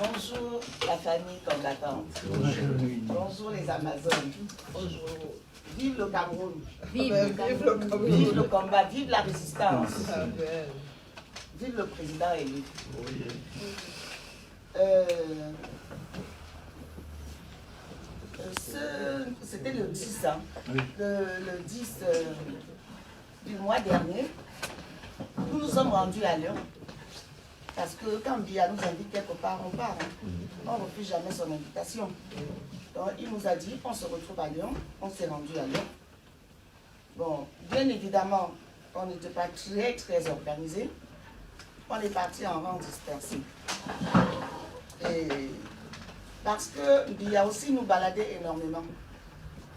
Bonjour la famille combattante. Bonjour les Amazones. Bonjour. Vive le Cameroun. Vive le Cameroun. Vive le combat, vive la résistance. Vive le président élu. C'était le 10, hein. Le 10 du mois dernier, nous nous sommes rendus à Lyon. Parce que quand Biya nous invite quelque part, on part. Hein. On ne refuse jamais son invitation. Donc il nous a dit, on se retrouve à Lyon. On s'est rendu à Lyon. Bon, bien évidemment, on n'était pas très organisé. On est parti en rang dispersé. Et parce que Biya aussi nous baladait énormément.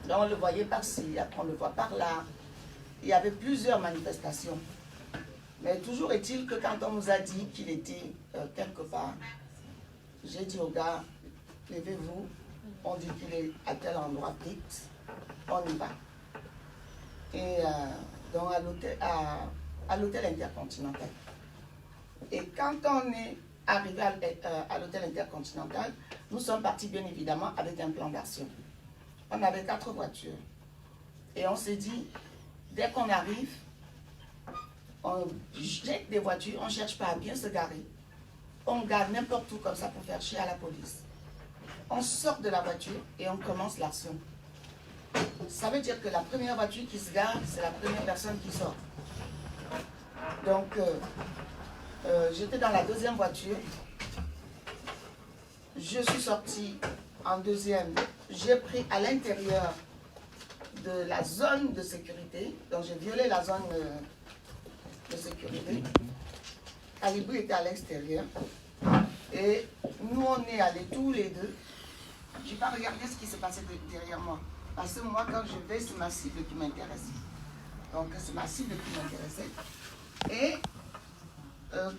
Donc on le voyait par-ci, après on le voit par-là. Il y avait plusieurs manifestations. Mais toujours est-il que quand on nous a dit qu'il était quelque part, j'ai dit aux gars, levez-vous, on dit qu'il est à tel endroit fixe, on y va. Et donc à l'hôtel Intercontinental. Et quand on est arrivé à l'hôtel Intercontinental, nous sommes partis bien évidemment avec un plan d'action. On avait 4 voitures. Et on s'est dit, dès qu'on arrive, on jette des voitures, on ne cherche pas à bien se garer. On gare n'importe où comme ça pour faire chier à la police. On sort de la voiture et on commence l'action. Ça veut dire que la première voiture qui se gare, c'est la première personne qui sort. Donc, j'étais dans la deuxième voiture. Je suis sortie en deuxième. J'ai pris à l'intérieur de la zone de sécurité. Donc, j'ai violé la zone de sécurité. Alibou était à l'extérieur. Et nous, on est allés tous les deux. Je n'ai pas regardé ce qui se passait derrière moi. Parce que moi, quand je vais, c'est ma cible qui m'intéresse. Donc, c'est ma cible qui m'intéressait. Et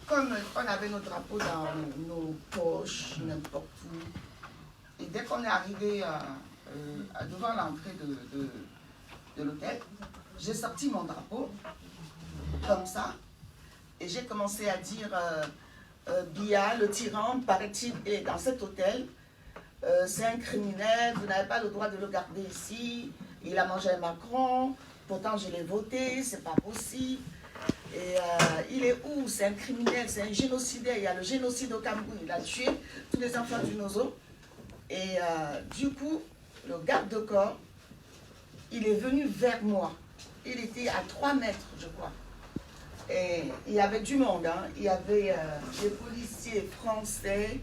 comme on avait nos drapeaux dans nos poches, n'importe où, et dès qu'on est arrivé devant l'entrée de l'hôtel, j'ai sorti mon drapeau, comme ça, et j'ai commencé à dire Biya, le tyran, paraît-il, est dans cet hôtel, c'est un criminel, vous n'avez pas le droit de le garder ici, il a mangé un Macron, pourtant je l'ai voté, c'est pas possible. Et il est où? C'est un criminel, c'est un génocidaire. Il y a le génocide au Cameroun, il a tué tous les enfants du Nozo. Et du coup, le garde de corps, il est venu vers moi. Il était à 3 mètres, je crois. Et il y avait du monde, hein. Il y avait des policiers français,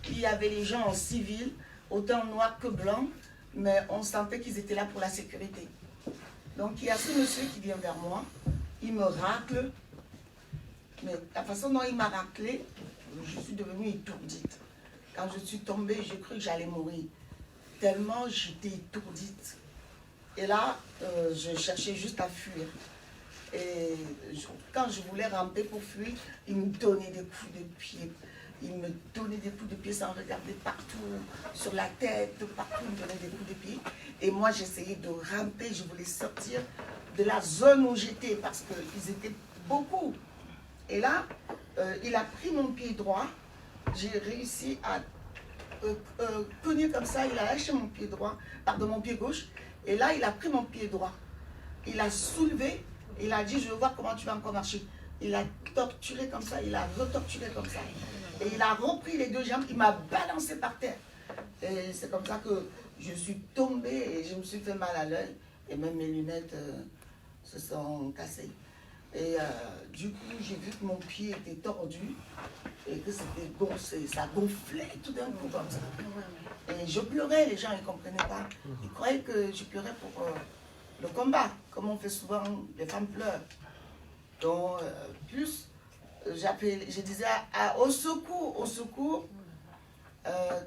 il y avait les gens en civil, autant noirs que blancs, mais on sentait qu'ils étaient là pour la sécurité. Donc il y a ce monsieur qui vient vers moi, il me racle, mais la façon dont il m'a raclé, je suis devenue étourdite. Quand je suis tombée, j'ai cru que j'allais mourir, tellement j'étais étourdite. Et là, je cherchais juste à fuir. Et quand je voulais ramper pour fuir, il me donnait des coups de pied. Il me donnait des coups de pied sans regarder partout, sur la tête, partout, il me donnait des coups de pied. Et moi, j'essayais de ramper, je voulais sortir de la zone où j'étais parce qu'ils étaient beaucoup. Et là, il a pris mon pied droit. J'ai réussi à tenir comme ça. Il a lâché mon pied droit, pardon, mon pied gauche. Et là, il a pris mon pied droit. Il a soulevé. Il a dit, je veux voir comment tu vas encore marcher. Il a torturé comme ça, il a retorturé comme ça. Et il a repris les 2 jambes, il m'a balancé par terre. Et c'est comme ça que je suis tombée et je me suis fait mal à l'œil. Et même mes lunettes se sont cassées. Et du coup, j'ai vu que mon pied était tordu et que c'était gonflé, ça gonflait tout d'un coup comme ça. Et je pleurais, les gens ne comprenaient pas. Ils croyaient que je pleurais pour le combat, comme on fait souvent, les femmes pleurent. Donc, plus, je disais au secours, au secours.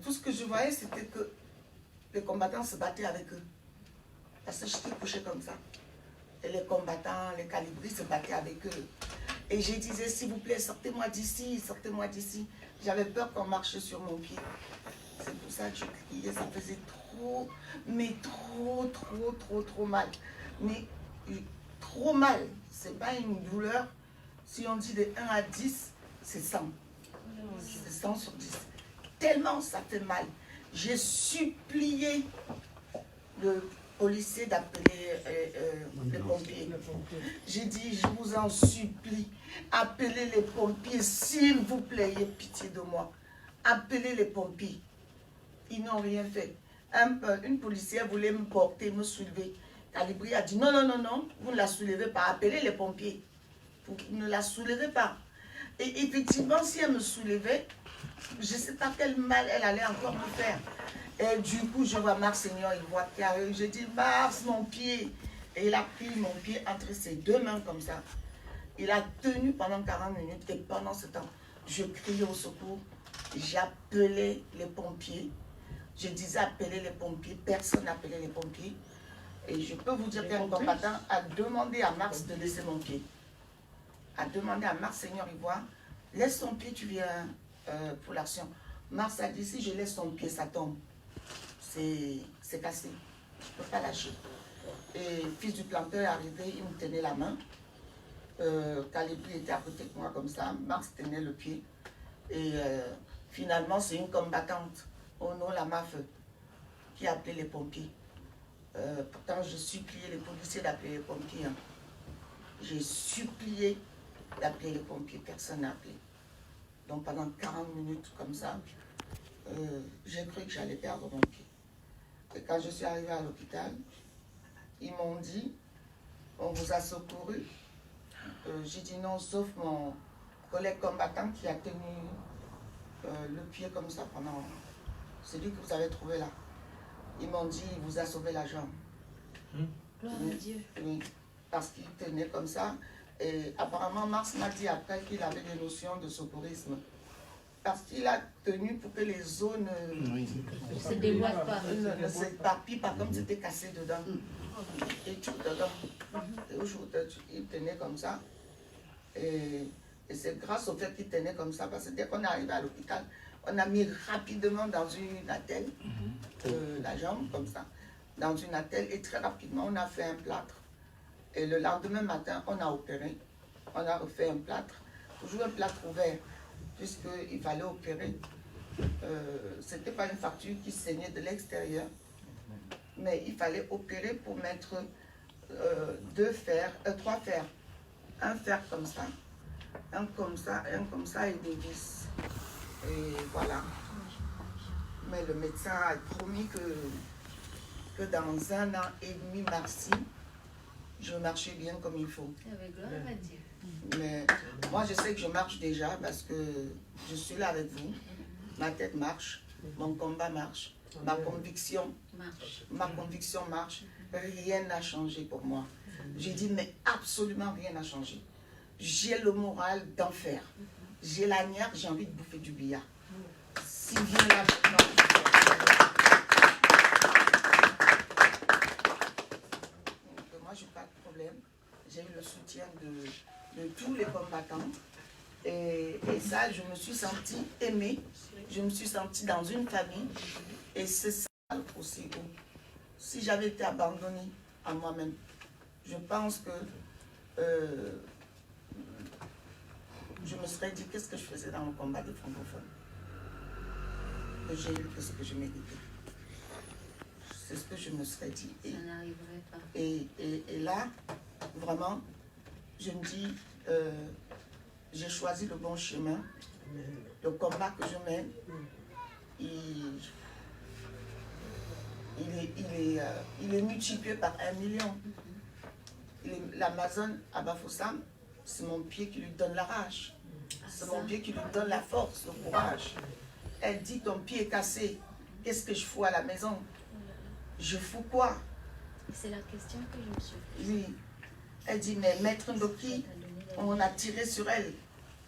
Tout ce que je voyais, c'était que les combattants se battaient avec eux. Parce que j'étais couchée comme ça. Et les combattants, les calibris se battaient avec eux. Et je disais, s'il vous plaît, sortez-moi d'ici, sortez-moi d'ici. J'avais peur qu'on marche sur mon pied. C'est pour ça que je criais, ça faisait trop, mais trop mal. Mais trop mal, c'est pas une douleur. Si on dit de 1 à 10, c'est 100. C'est 100 sur 10. tellement ça fait mal. J'ai supplié le policier d'appeler les pompiers. J'ai dit, je vous en supplie, appelez les pompiers, s'il vous plaît, ayez pitié de moi. Appelez les pompiers. Ils n'ont rien fait. Une policière voulait me porter, me soulever. Calibri a dit, non, non, non, non, vous ne la soulevez pas, appelez les pompiers. Vous ne la soulevez pas. Et effectivement, si elle me soulevait, je ne sais pas quel mal elle allait encore me faire. Et du coup, je vois Marc Seigneur, il voit carré. Je dis, Marc, mon pied. Et il a pris mon pied entre ses deux mains comme ça. Il a tenu pendant 40 minutes. Et pendant ce temps, je criais au secours. J'appelais les pompiers. Je disais appeler les pompiers. Personne n'appelait les pompiers. Et je peux vous dire qu'un combattant a demandé à Marc de laisser mon pied. A demandé à Marc Seigneur Ivoire, laisse ton pied, tu viens pour l'action. Marc a dit, si je laisse ton pied, ça tombe. C'est cassé. Je ne peux pas lâcher. Et fils du planteur est arrivé, il me tenait la main. Calibri était à côté de moi comme ça. Marc tenait le pied. Et finalement, c'est une combattante, au nom de la MAF, qui a appelé les pompiers. Pourtant, je suppliais les policiers d'appeler les pompiers. Hein. J'ai supplié d'appeler les pompiers. Personne n'a appelé. Donc pendant 40 minutes comme ça, j'ai cru que j'allais perdre mon pied. Et quand je suis arrivée à l'hôpital, ils m'ont dit, on vous a secouru. J'ai dit non, sauf mon collègue combattant qui a tenu le pied comme ça pendant... C'est lui que vous avez trouvé là. Ils m'ont dit, il vous a sauvé la jambe. Gloire à Dieu. Oui, parce qu'il tenait comme ça. Et apparemment, Mars m'a dit après qu'il avait des notions de secourisme. Parce qu'il a tenu pour que les zones Ne se dévoilent pas. ne s'éparpillent pas comme c'était cassé dedans. Et tout dedans. Et aujourd'hui, il tenait comme ça. Et c'est grâce au fait qu'il tenait comme ça, parce que dès qu'on est arrivé à l'hôpital, on a mis rapidement dans une attelle, la jambe comme ça, dans une attelle, et très rapidement, on a fait un plâtre. Et le lendemain matin, on a opéré, on a refait un plâtre, toujours un plâtre ouvert, puisqu'il fallait opérer. Ce n'était pas une fracture qui saignait de l'extérieur, mais il fallait opérer pour mettre trois fers. Un fer comme ça, un comme ça, et un comme ça, et des vis. Et voilà. Mais le médecin a promis que dans 1 an et demi, merci, je marchais bien comme il faut. Avec gloire à Dieu. Mais moi, je sais que je marche déjà parce que je suis là avec vous. Ma tête marche, mon combat marche, ma conviction marche. Rien n'a changé pour moi. J'ai dit, mais absolument rien n'a changé. J'ai le moral d'enfer. J'ai la niaque, j'ai envie de bouffer du billard. Si vient là maintenant, moi, je n'ai pas de problème. J'ai eu le soutien de tous les combattants. Et ça, je me suis sentie aimée. Je me suis sentie dans une famille. Et c'est ça aussi. Si j'avais été abandonnée à moi-même, je pense que je me serais dit qu'est-ce que je faisais dans le combat des francophones. Que j'ai eu que ce que je méritais. C'est ce que je me serais dit. Ça n'arriverait pas. Et là, vraiment, je me dis, j'ai choisi le bon chemin. Le combat que je mène, il est multiplié par 1 million. L'Amazone à Bafoussam, c'est mon pied qui lui donne la rage. C'est mon pied qui lui donne la force, le courage. Elle dit, ton pied est cassé. Qu'est-ce que je fous à la maison? Je fous quoi? C'est la question que je me suis posée. Oui. Elle dit, mais Maître Ndoki, on a tiré sur elle.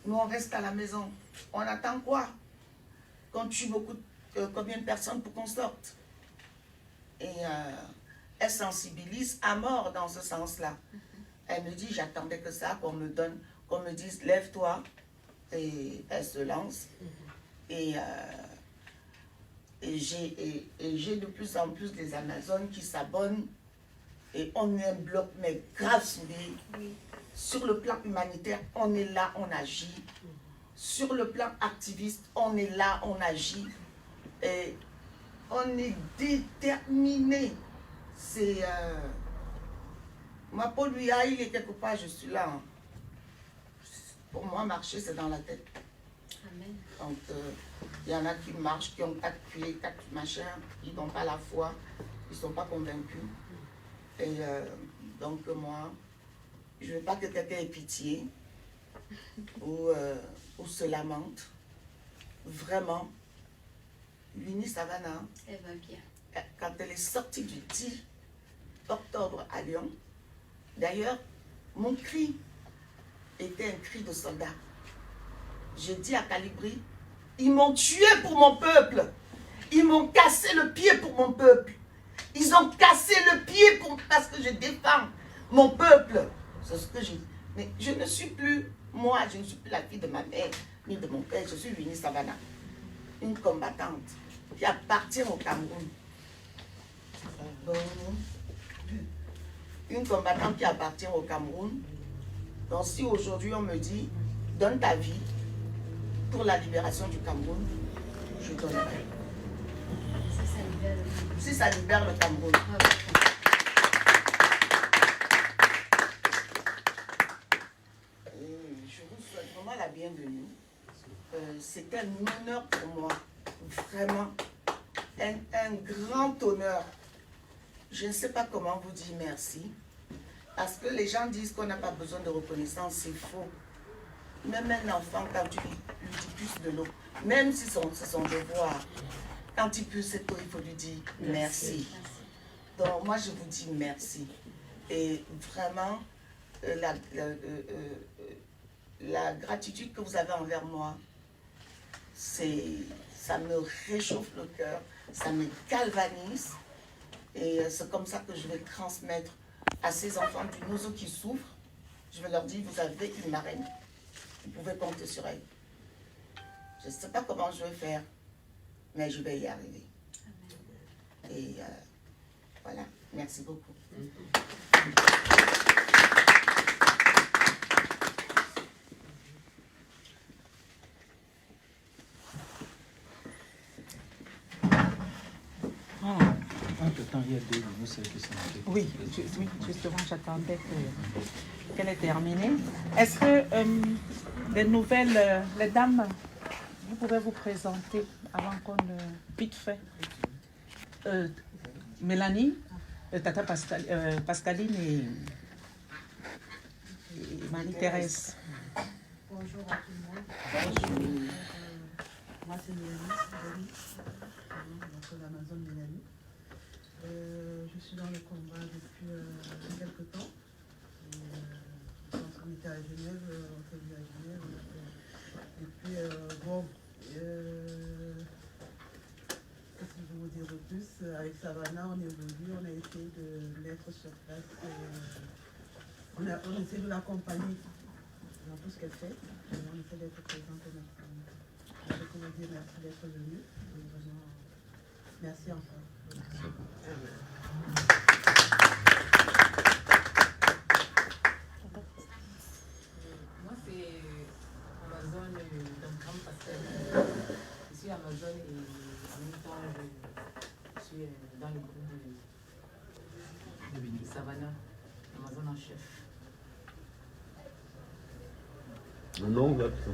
Nous, on reste à la maison. On attend quoi? Qu'on tue combien de personnes pour qu'on sorte? Et elle sensibilise à mort dans ce sens-là. Elle me dit, j'attendais que ça, qu'on me dise, lève-toi. Et elle se lance. Et j'ai de plus en plus des Amazones qui s'abonnent. Et on est un bloc, mais grave soudé. Oui. Sur le plan humanitaire, on est là, on agit. Sur le plan activiste, on est là, on agit. Et on est déterminé. C'est... Ma Paul lui a, il est quelque part, je suis là. Hein. Pour moi, marcher, c'est dans la tête. Amen. Donc, il y en a qui marchent, qui ont 4 pieds, 4 machins, ils n'ont pas la foi, ils ne sont pas convaincus. Et donc, moi, je ne veux pas que quelqu'un ait pitié ou se lamente. Vraiment, Winnie Savannah, Elle va bien. quand elle est sortie du 10 octobre à Lyon, d'ailleurs, mon cri était un cri de soldat. J'ai dit à Calibri, ils m'ont tué pour mon peuple. Ils m'ont cassé le pied pour mon peuple. Ils ont cassé le pied parce que je défends mon peuple. C'est ce que j'ai dit. Mais je ne suis plus, moi, je ne suis plus la fille de ma mère, ni de mon père. Je suis Winnie Savannah, une combattante qui appartient au Cameroun. Une combattante qui appartient au Cameroun. Donc si aujourd'hui on me dit, donne ta vie pour la libération du Cameroun, je donnerai. Si ça libère le Cameroun. Si ça libère le Cameroun. Je vous souhaite vraiment la bienvenue. C'est un honneur pour moi, vraiment, un grand honneur. Je ne sais pas comment vous dire merci, parce que les gens disent qu'on n'a pas besoin de reconnaissance, c'est faux. Même un enfant, quand tu lui puces de l'eau, même si c'est son devoir, quand il puce cette eau, il faut lui dire merci. Donc moi, je vous dis merci. Et vraiment, la gratitude que vous avez envers moi, ça me réchauffe le cœur, ça me galvanise. Et c'est comme ça que je vais transmettre à ces enfants du Nozo qui souffrent. Je vais leur dire, vous avez une marraine. Vous pouvez compter sur elle. Je ne sais pas comment je vais faire, mais je vais y arriver. Amen. Et voilà, merci beaucoup. Entre-temps, il y a deux de nous qui sont arrivés. Oui, justement, j'attendais qu'elle ait terminé. Est-ce que les nouvelles, les dames, vous pouvez vous présenter avant qu'on vite fait. Mélanie, Tata Pascaline et Marie-Thérèse. Bonjour à tout le monde. Bonjour. Moi, c'est Mélanie, donc l'Amazon Mélanie. Je suis dans le combat depuis quelques temps. On était à Genève, on s'est vu à Genève. Et puis, bon, qu'est-ce que je veux vous dire de plus? Avec Savannah, on évolue, on a essayé de mettre sur place, on essaie de l'accompagner dans tout ce qu'elle fait. On essaie d'être présente au maximum. Je peux vous dire merci d'être venu. Vraiment, merci encore. Moi, c'est Amazon Dankam Pascal. Je suis Amazon et en même temps, je suis dans le groupe de Savannah, Amazon en chef. Le nom, là, je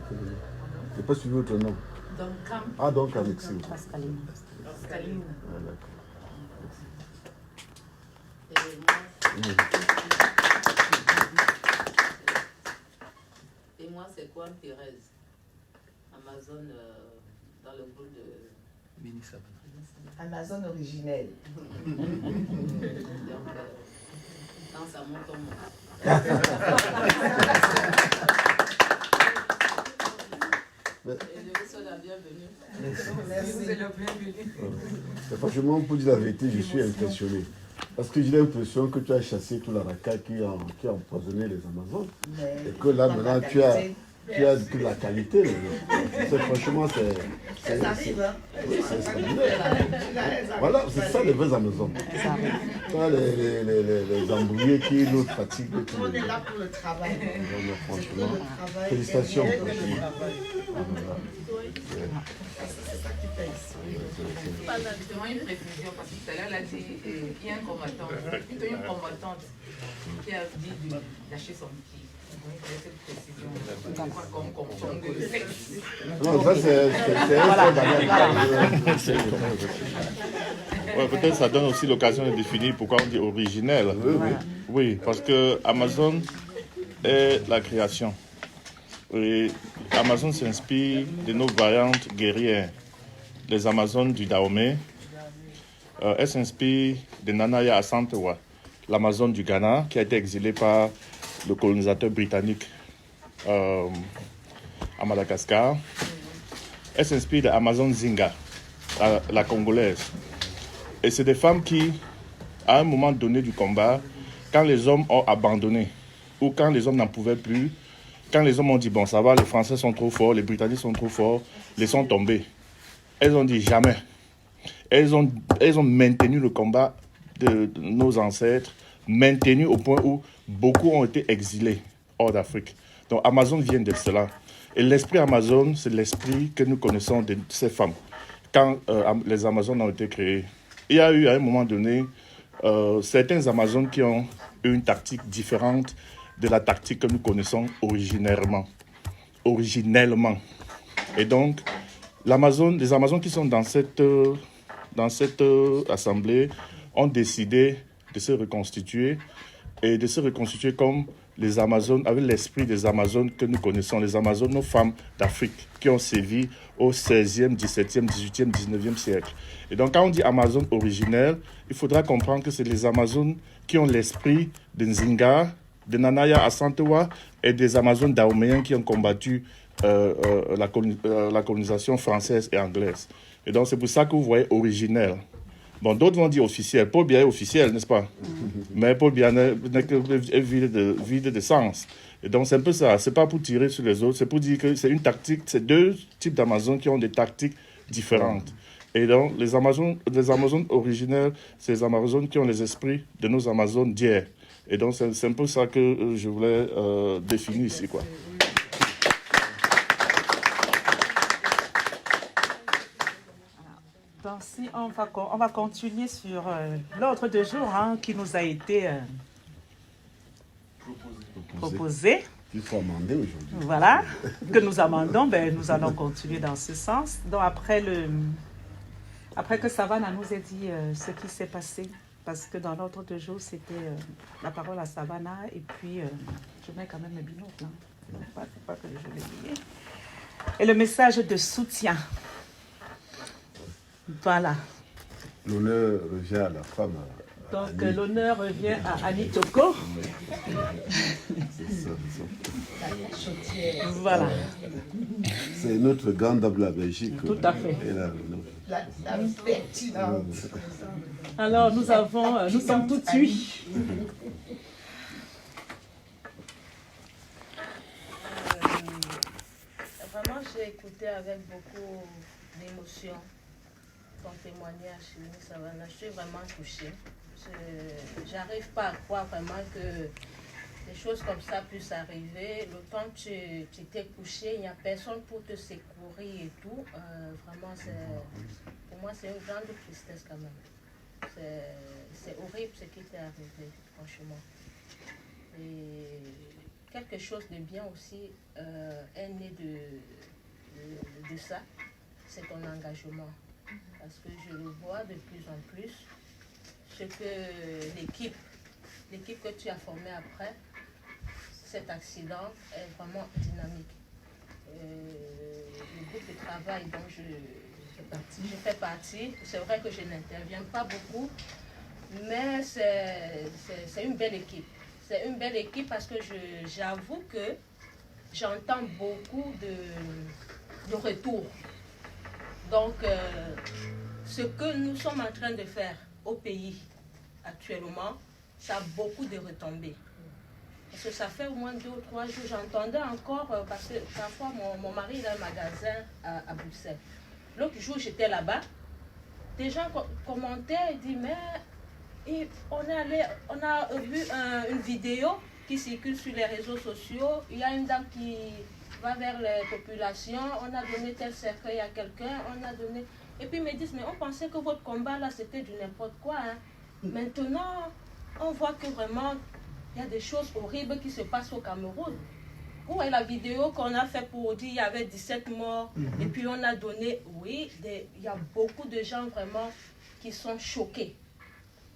n'ai pas suivi votre nom. Dankam. Ah, donc Alexis. Pascaline. Pascaline. Ah, d'accord. Et moi, c'est quoi Thérèse? Amazon dans le groupe de Winnie Savannah. Amazon originelle. Donc, quand ça monte, on monte. Et je vous souhaite la bienvenue. Merci. Vous êtes la bienvenue. Franchement, pour dire la vérité, je suis impressionné. Parce que j'ai l'impression que tu as chassé toute la racaille qui a empoisonné les Amazones. Mais Et que là, maintenant, tu as qui a de la qualité. Franchement, Elles arrivent, hein. c'est extraordinaire. Voilà, c'est ça les vraies Amazones. Pas les embrouillés qui nous fatiguent. Tout le monde est là pour le travail. Franchement, Le travail. félicitations. Et rien que le travail. C'est ça qui paye. Justement, une précision, parce que tout à l'heure, elle a dit il y a un combattant, plutôt une combattante qui a dit de lâcher son pied. Donc, il fallait cette précision. Pas qu'on confonde le sexe. Non, ça c'est Ouais, peut-être ça donne aussi l'occasion de définir pourquoi on dit originel. Oui, parce que Amazon est la création. Et Amazon s'inspire de nos variantes guerrières. Les Amazones du Dahomey. Elle s'inspire de Nanaya Asantewa, l'Amazone du Ghana, qui a été exilée par le colonisateur britannique à Madagascar. Elle s'inspire de Amazon Zinga, la congolaise. Et c'est des femmes qui, à un moment donné du combat, quand les hommes ont abandonné, ou quand les hommes n'en pouvaient plus, quand les hommes ont dit, bon, ça va, les Français sont trop forts, les Britanniques sont trop forts, laissons tomber. Elles ont dit jamais. Elles ont maintenu le combat de nos ancêtres, maintenu au point où beaucoup ont été exilés hors d'Afrique. Donc Amazon vient de cela. Et l'esprit Amazon, c'est l'esprit que nous connaissons de ces femmes. Quand les Amazones ont été créées, il y a eu à un moment donné certains Amazones qui ont eu une tactique différente de la tactique que nous connaissons originellement. Et donc, les Amazones qui sont dans cette assemblée ont décidé de se reconstituer et de se reconstituer comme les Amazones, avec l'esprit des Amazones que nous connaissons, les Amazones, nos femmes d'Afrique qui ont sévi au 16e, 17e, 18e, 19e siècle. Et donc, quand on dit Amazone originelle, il faudra comprendre que c'est les Amazones qui ont l'esprit de Nzinga, de Nanaya Asantewa et des Amazones dahoméens qui ont combattu la colonisation française et anglaise. Et donc, c'est pour ça que vous voyez originelle. Bon, d'autres vont dire officiel. Paul Biya est officiel, n'est-ce pas? Mais Paul Biya est vide de sens. Et donc, c'est un peu ça. C'est pas pour tirer sur les autres, c'est pour dire que c'est une tactique, c'est deux types d'Amazones qui ont des tactiques différentes. Et donc, les Amazones originelles, c'est les Amazones qui ont les esprits de nos Amazones d'hier. Et donc, c'est un peu ça que je voulais définir ici, quoi. Donc, si on va continuer sur l'ordre de jour qui nous a été proposé. Il faut amender aujourd'hui. Voilà, que nous amendons, nous allons continuer dans ce sens. Donc, après que Savannah nous ait dit ce qui s'est passé, parce que dans l'ordre de jour, c'était la parole à Savannah, et puis je mets quand même mes binocles, hein. Il ne faut pas que je l'ai oublié. Et le message de soutien. Voilà. L'honneur revient à la femme. Donc l'honneur revient à Annie Toko. C'est ça. Voilà. C'est notre grande dame de la Belgique. Tout à fait. La pertinente. Alors nous sommes tout tuis. Vraiment, j'ai écouté avec beaucoup d'émotion ton témoignage, Savannah. Je suis vraiment touchée. J'arrive pas à croire vraiment que des choses comme ça puissent arriver. Le temps que tu t'es couché, il n'y a personne pour te secourir et tout. Vraiment, pour moi, c'est une grande tristesse quand même. C'est horrible ce qui t'est arrivé, franchement. Et quelque chose de bien aussi est né de ça, c'est ton engagement. Parce que je le vois de plus en plus, ce que l'équipe que tu as formée après cet accident est vraiment dynamique. Le groupe de travail dont je fais partie, c'est vrai que je n'interviens pas beaucoup, mais c'est une belle équipe. C'est une belle équipe parce que j'avoue que j'entends beaucoup de retours. Donc, ce que nous sommes en train de faire au pays actuellement, ça a beaucoup de retombées. Parce que ça fait au moins 2 ou 3 jours, j'entendais encore, parce que parfois mon mari il a un magasin à Bruxelles. L'autre jour, j'étais là-bas, des gens commentaient et disaient, mais on a vu une vidéo qui circule sur les réseaux sociaux. Il y a une dame qui va vers les populations, on a donné tel cercueil à quelqu'un, on a donné... Et puis ils me disent, mais on pensait que votre combat là, c'était du n'importe quoi. Hein. Maintenant, on voit que vraiment, il y a des choses horribles qui se passent au Cameroun. Vous voyez la vidéo qu'on a fait pour dire qu'il y avait 17 morts, et puis on a donné, oui, il y a beaucoup de gens vraiment qui sont choqués.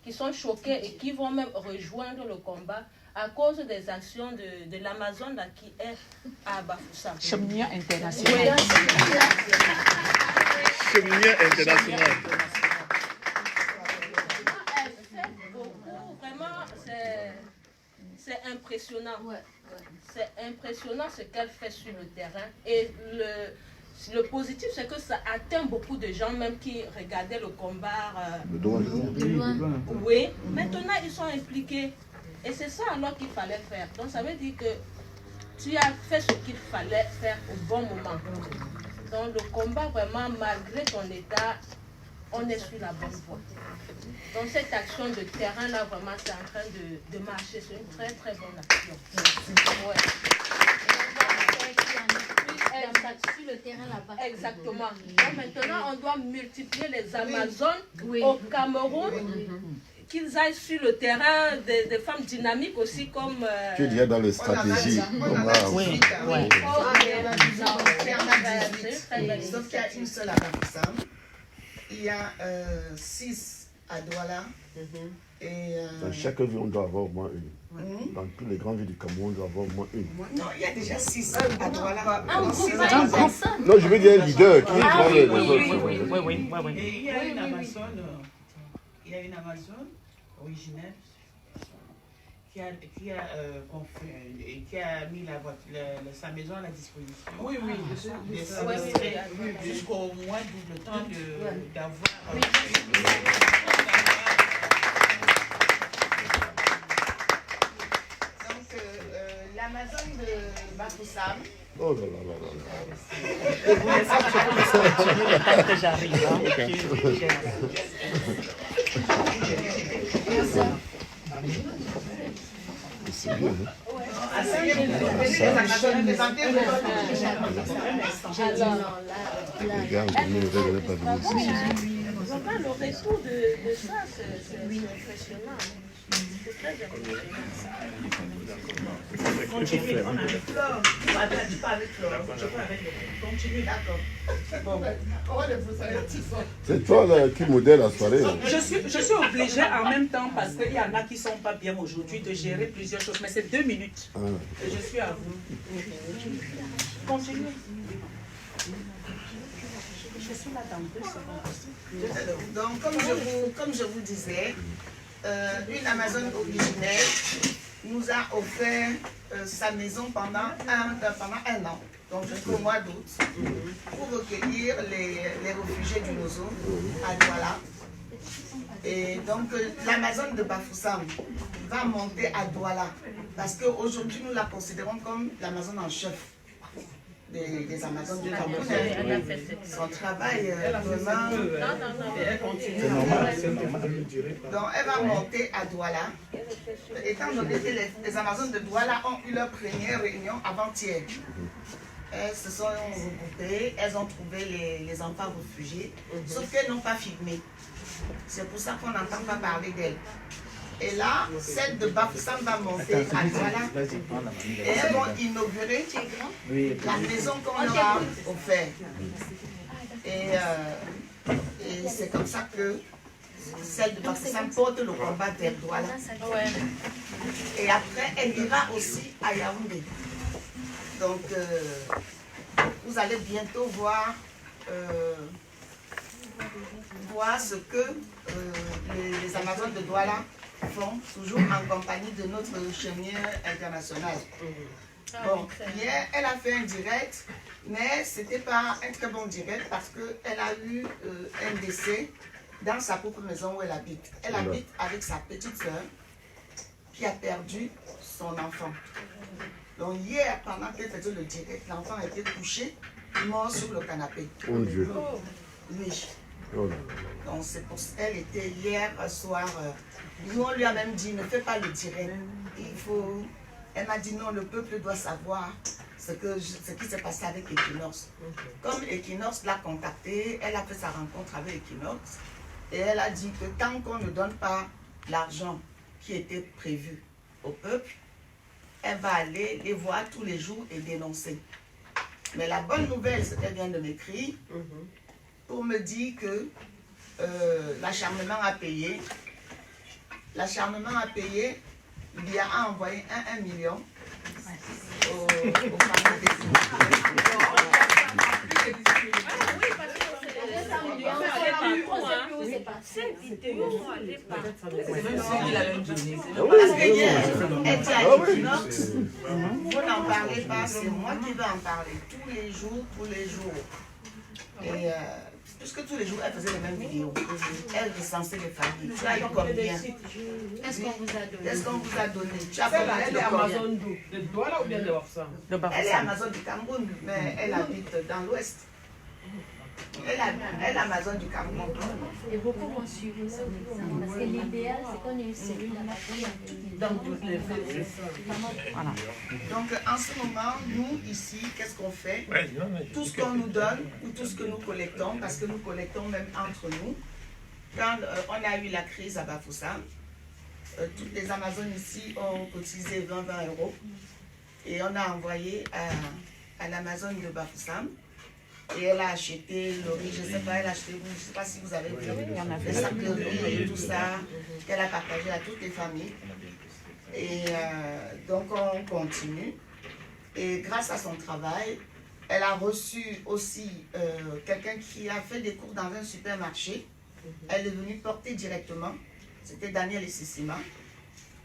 Et qui vont même rejoindre le combat à cause des actions de l'Amazon qui est à Bafoussam. Cheminot international. Cheminot international. Elle fait beaucoup, vraiment, c'est impressionnant. C'est impressionnant ce qu'elle fait sur le terrain. Et le positif, c'est que ça atteint beaucoup de gens, même qui regardaient le combat de loin. Oui, maintenant ils sont impliqués. Et c'est ça alors qu'il fallait faire. Donc ça veut dire que tu as fait ce qu'il fallait faire au bon moment. Donc le combat, vraiment, malgré ton état, on est sur la bonne voie. Donc cette action de terrain là, vraiment, c'est en train de marcher. C'est une très très bonne action. Ouais. Sur le terrain là-bas. Exactement. Donc maintenant, on doit multiplier les Amazones au Cameroun, qu'ils aillent sur le terrain, des femmes dynamiques aussi comme... Tu es déjà dans les stratégies. Oui. Sauf qu'il y a une seule à Bafoussam. Il y a 6 à Douala. Et, dans chaque ville, on doit avoir au moins une. Dans toutes les grandes villes du Cameroun, on doit avoir au moins une. Non, il y a déjà 6 à Douala. Non, je veux dire un leader qui prend les autres. Et il y a une Amazone, originelle qui a mis sa maison à la disposition. Oui, jusqu'au mois d'août, le temps d'avoir... L'Amazon de Bafoussam. Oh là là là là. Je vous laisse le temps que j'arrive. C'est bien, hein? Les gars, vous ne verrez pas venir ici. Le retour de ça, c'est impressionnant. C'est très impressionnant. Continuez, on a avec Flore. Pas avec Flore, je pas avec le continue. D'accord. C'est toi là, qui modèle la soirée. Je suis obligée en même temps, parce qu'il y en a qui ne sont pas bien aujourd'hui, de gérer plusieurs choses. Mais c'est 2 minutes. Et je suis à vous. Continuez. Je suis là dans 2 secondes. Donc, comme je vous disais, une Amazone originelle nous a offert sa maison pendant un an, donc jusqu'au mois d'août, pour recueillir les réfugiés du Nozo à Douala. Et donc l'Amazone de Bafoussam va monter à Douala, parce qu'aujourd'hui nous la considérons comme l'Amazone en chef des Amazones du Cameroun. Son travail vraiment... C'est normal, c'est normal. Donc elle va monter à Douala, étant donné que les Amazones de Douala ont eu leur première réunion avant-hier. Elles se sont regroupées, elles ont trouvé les enfants réfugiés, sauf qu'elles n'ont pas filmé. C'est pour ça qu'on n'entend pas parler d'elles. Et là, celle de Bafoussam va monter à Douala et elles vont inaugurer la maison qu'on leur a offerte. Et c'est comme ça que celle de Bafoussam porte le combat vers Douala. Et après, elle ira aussi à Yaoundé. Donc, vous allez bientôt voir ce que les Amazones de Douala font, toujours en compagnie de notre cheminière internationale. Bon, hier, elle a fait un direct, mais ce n'était pas un très bon direct parce qu'elle a eu un décès dans sa propre maison où elle habite. Elle habite avec sa petite soeur. qui a perdu son enfant. Donc hier, pendant qu'elle faisait le direct, l'enfant a été couché, mort sur le canapé. Oh Dieu. Oui. Oh là. Donc c'est pour ça qu'elle était hier soir. Nous, on lui a même dit, ne fais pas le direct. Il faut... Elle m'a dit non, le peuple doit savoir ce qui s'est passé avec Equinox. Comme Equinox l'a contacté, elle a fait sa rencontre avec Equinox et elle a dit que tant qu'on ne donne pas l'argent qui était prévu au peuple, elle va aller les voir tous les jours et dénoncer. Mais la bonne nouvelle, c'est qu'elle vient de m'écrire pour me dire que l'acharnement a payé. L'acharnement a payé. Il a envoyé 1 million aux familles Cette vidéo, elle est pas. Parce que hier, elle dit à Equinox, vous n'en parlez pas, c'est moi qui vais en parler tous les jours. Et puisque tous les jours, elle faisait les mêmes vidéos. Elle recensait les familles. Tu as eu combien? Est-ce qu'on vous a donné? Est-ce qu'on vous a donné? Tu as Elle est Amazon d'où? De Douala ou bien de Bafoussam? Elle est Amazon du Cameroun, mais elle habite dans l'ouest. Elle est Amazon du Cameroun. Et beaucoup vont suivre son exemple. Parce que l'idéal, c'est qu'on ait une cellule là-bas qui a Donc, toutes les familles. Voilà. Donc, en ce moment, nous, ici, qu'est-ce qu'on fait? Tout ce qu'on nous donne ou tout ce que nous collectons, parce que nous collectons même entre nous. Quand on a eu la crise à Bafoussam, toutes les Amazones ici ont cotisé 20 euros. Et on a envoyé à l'Amazon de Bafoussam. Et elle a acheté le riz, je ne sais pas, elle a acheté, je ne sais pas si vous avez vu, les sacs de riz et tout ça, qu'elle a partagé à toutes les familles. Et donc on continue. Et grâce à son travail, elle a reçu aussi quelqu'un qui a fait des cours dans un supermarché. Elle est venue porter directement, c'était Daniel Essissima.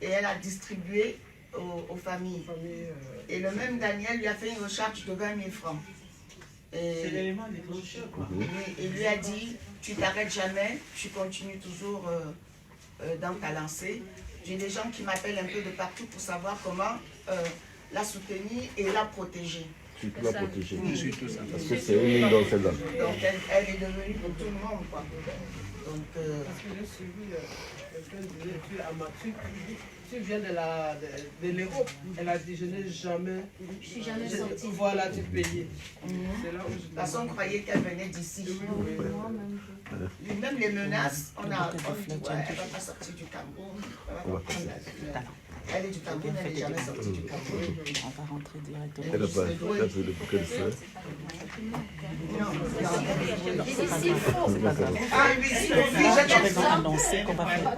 Et elle a distribué aux familles. Et le même Daniel lui a fait une recharge de 20 000 francs. C'est l'élément déclencheur, quoi. Il lui a dit, tu t'arrêtes jamais, tu continues toujours dans ta lancée. J'ai des gens qui m'appellent un peu de partout pour savoir comment la soutenir et la protéger. Surtout la protéger. Oui. Parce que c'est une dans celle-là. Donc elle est devenue pour tout le monde, quoi. Donc, parce que j'ai suivi quelqu'un disait, tu viens de l'Europe. Elle a dit, je n'ai jamais... Je suis jamais sortie. Voilà, tu payais. C'est là où je... De toute façon, on croyait qu'elle venait d'ici. Même les menaces, on a dit, ouais, elle ne va pas sortir du Cameroun. Elle est du Cameroun, elle n'est jamais sortie du Cameroun. On va rentrer directement. Elle n'a pas fait le bouquet de feu. Je vais vous annoncer qu'on va faire,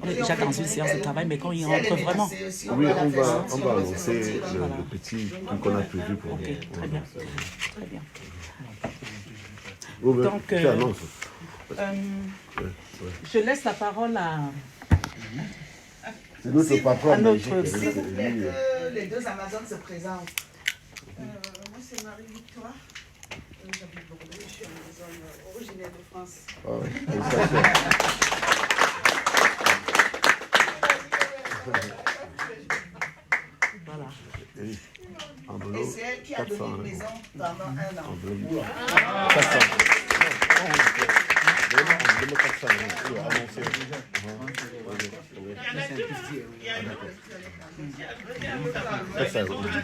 on est déjà dans une séance de travail, mais quand il rentre vraiment. Oui, on va annoncer le petit truc qu'on a prévu pour vous. Très bien. Très bien. Donc, je laisse la parole à... C'est notre patron. S'il vous plaît, que les deux Amazones se présentent. Moi, c'est Marie-Victoire. J'habite Bordeaux, je suis Amazone originaire de France. Ah oui, voilà. Et c'est elle qui a donné une maison pendant 1 an. De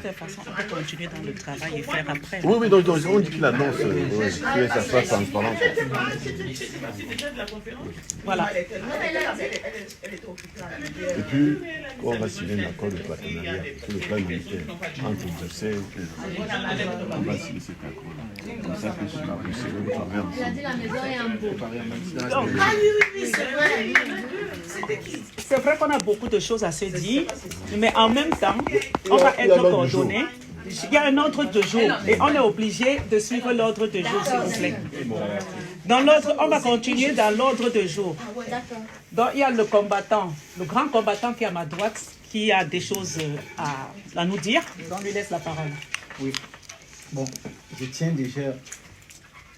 toute façon, on peut continuer dans le travail et faire après. Oui, donc on dit qu'il annonce que ça soit transparent. Voilà. Et puis, on va signer un accord de partenariat sur le plan militaire entre Bruxelles et on va signer cet accord-là. Comme ça que sur Bruxelles, on travaille ensemble. Elle a dit la maison est en beau. C'est vrai qu'on a beaucoup de choses à se dire, mais en même temps, on va être coordonnés. Il y a un ordre de jour et on est obligé de suivre l'ordre de jour, s'il vous plaît. Dans l'ordre, on va continuer dans l'ordre de jour. Donc il y a le combattant, le grand combattant qui est à ma droite, qui a des choses à nous dire. On lui laisse la parole. Oui. Bon, je tiens déjà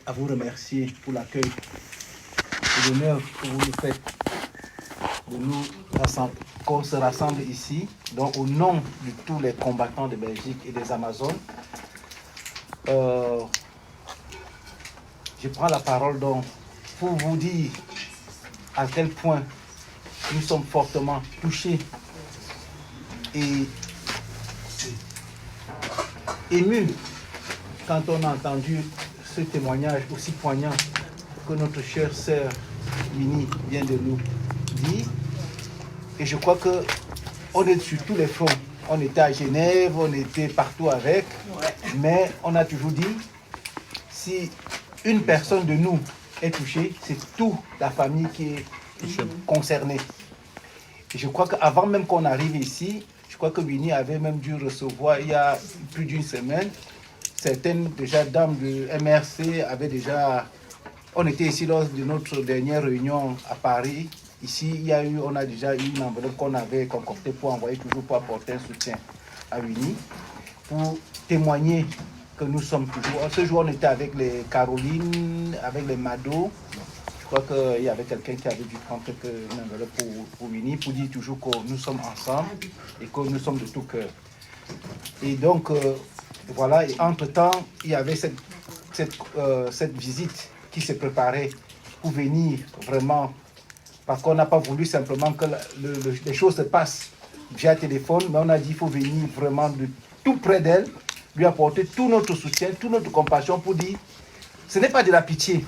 à vous remercier pour l'accueil et l'honneur que vous nous faites. de nous qu'on se rassemble ici, donc au nom de tous les combattants de Belgique et des Amazones. Je prends la parole donc pour vous dire à quel point nous sommes fortement touchés et émus quand on a entendu ce témoignage aussi poignant que notre chère sœur Winnie vient de nous dire. Et je crois qu'on est sur tous les fronts. On était à Genève, on était partout avec, mais on a toujours dit, si une personne de nous est touchée, c'est toute la famille qui est concernée. Et je crois qu'avant même qu'on arrive ici, je crois que Winnie avait même dû recevoir, il y a plus d'une semaine, certaines déjà dames de MRC avaient déjà... On était ici lors de notre dernière réunion à Paris. Ici, on a déjà eu une enveloppe qu'on avait concoctée pour envoyer toujours pour apporter un soutien à Winnie, pour témoigner que nous sommes toujours... Ce jour, on était avec les Caroline, avec les Mado. Je crois qu'il y avait quelqu'un qui avait dû prendre une enveloppe pour Winnie, pour dire toujours que nous sommes ensemble et que nous sommes de tout cœur. Et donc, voilà, et entre-temps, il y avait cette visite qui s'est préparée pour venir vraiment, parce qu'on n'a pas voulu simplement que les choses se passent via téléphone, mais on a dit qu'il faut venir vraiment de tout près d'elle, lui apporter tout notre soutien, toute notre compassion pour dire, ce n'est pas de la pitié.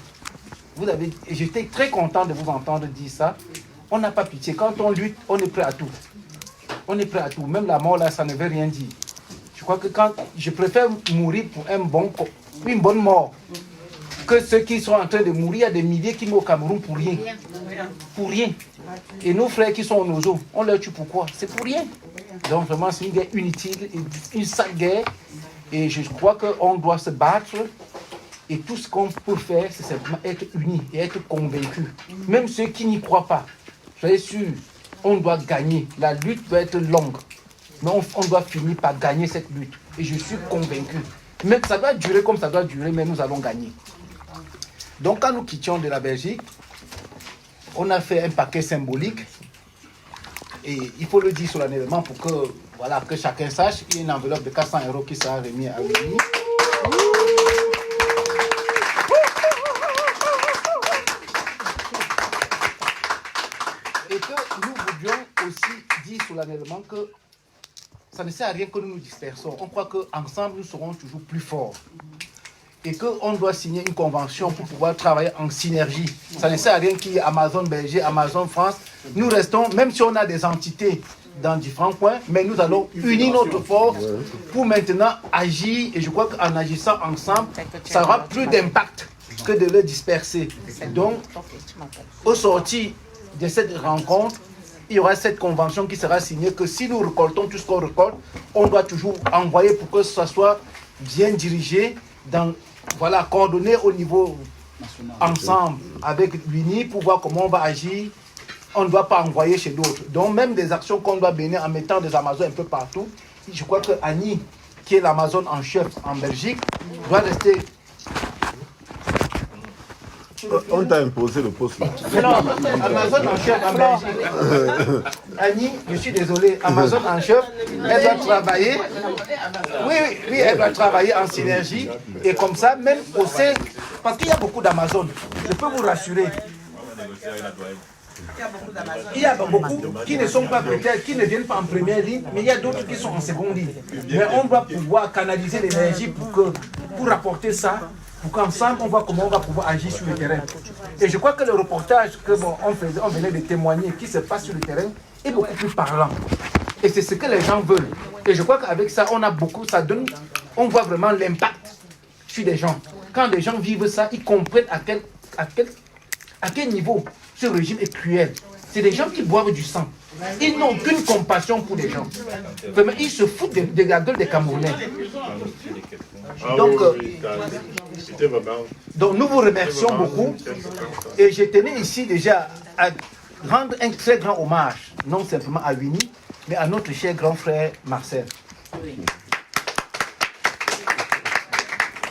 Et j'étais très content de vous entendre dire ça. On n'a pas pitié. Quand on lutte, on est prêt à tout. On est prêt à tout. Même la mort, là, ça ne veut rien dire. Je crois que je préfère mourir pour une bonne mort que ceux qui sont en train de mourir. Il y a des milliers qui meurent au Cameroun pour rien. Pour rien. Et nos frères qui sont au Nozo, on leur tue pourquoi? C'est pour rien. Donc vraiment, c'est une guerre inutile, une sale guerre. Et je crois qu'on doit se battre. Et tout ce qu'on peut faire, c'est simplement être unis et être convaincus. Même ceux qui n'y croient pas, soyez sûrs, on doit gagner. La lutte doit être longue. Mais on doit finir par gagner cette lutte. Et je suis convaincu. Mais ça doit durer comme ça doit durer, mais nous allons gagner. Donc quand nous quittions de la Belgique, on a fait un paquet symbolique. Et il faut le dire solennellement pour que chacun sache. Il y a une enveloppe de 400 € qui sera remise à Winnie. Et que nous voulions aussi dire solennellement que ça ne sert à rien que nous nous dispersons. On croit qu'ensemble, nous serons toujours plus forts. Et qu'on doit signer une convention pour pouvoir travailler en synergie. Ça ne sert à rien qu'il y ait Amazon Belgique, Amazon France. Nous restons, même si on a des entités dans différents coins, mais nous allons unir notre force pour maintenant agir. Et je crois qu'en agissant ensemble, ça aura plus d'impact que de le disperser. Donc, au sorti de cette rencontre, il y aura cette convention qui sera signée que si nous récoltons tout ce qu'on récolte, on doit toujours envoyer pour que ce soit bien dirigé, coordonné au niveau ensemble avec l'UNI pour voir comment on va agir. On ne doit pas envoyer chez d'autres. Donc même des actions qu'on doit mener en mettant des Amazones un peu partout, je crois que Annie, qui est l'Amazone en chef en Belgique, doit rester... On t'a imposé le poste là. Non, Amazon en chef en Belgique. Annie, je suis désolé, Amazon en chef, elle doit travailler. Oui, elle doit travailler en synergie. Et comme ça, même au sein, parce qu'il y a beaucoup d'Amazon, je peux vous rassurer. Il y a beaucoup qui ne sont pas peut-être, qui ne viennent pas en première ligne, mais il y a d'autres qui sont en seconde ligne. Mais on doit pouvoir canaliser l'énergie pour apporter ça. Pour qu'ensemble, on voit comment on va pouvoir agir sur le terrain. Et je crois que le reportage on venait de témoigner qui se passe sur le terrain est beaucoup plus parlant. Et c'est ce que les gens veulent. Et je crois qu'avec ça, on a beaucoup, ça donne, on voit vraiment l'impact sur les gens. Quand les gens vivent ça, ils comprennent à quel niveau ce régime est cruel. C'est des gens qui boivent du sang. Ils n'ont aucune compassion pour les gens. Vraiment, ils se foutent de la gueule des Camerounais. Donc nous vous remercions beaucoup. Et je tenais ici déjà à rendre un très grand hommage, non simplement à Winnie, mais à notre cher grand frère Marcel.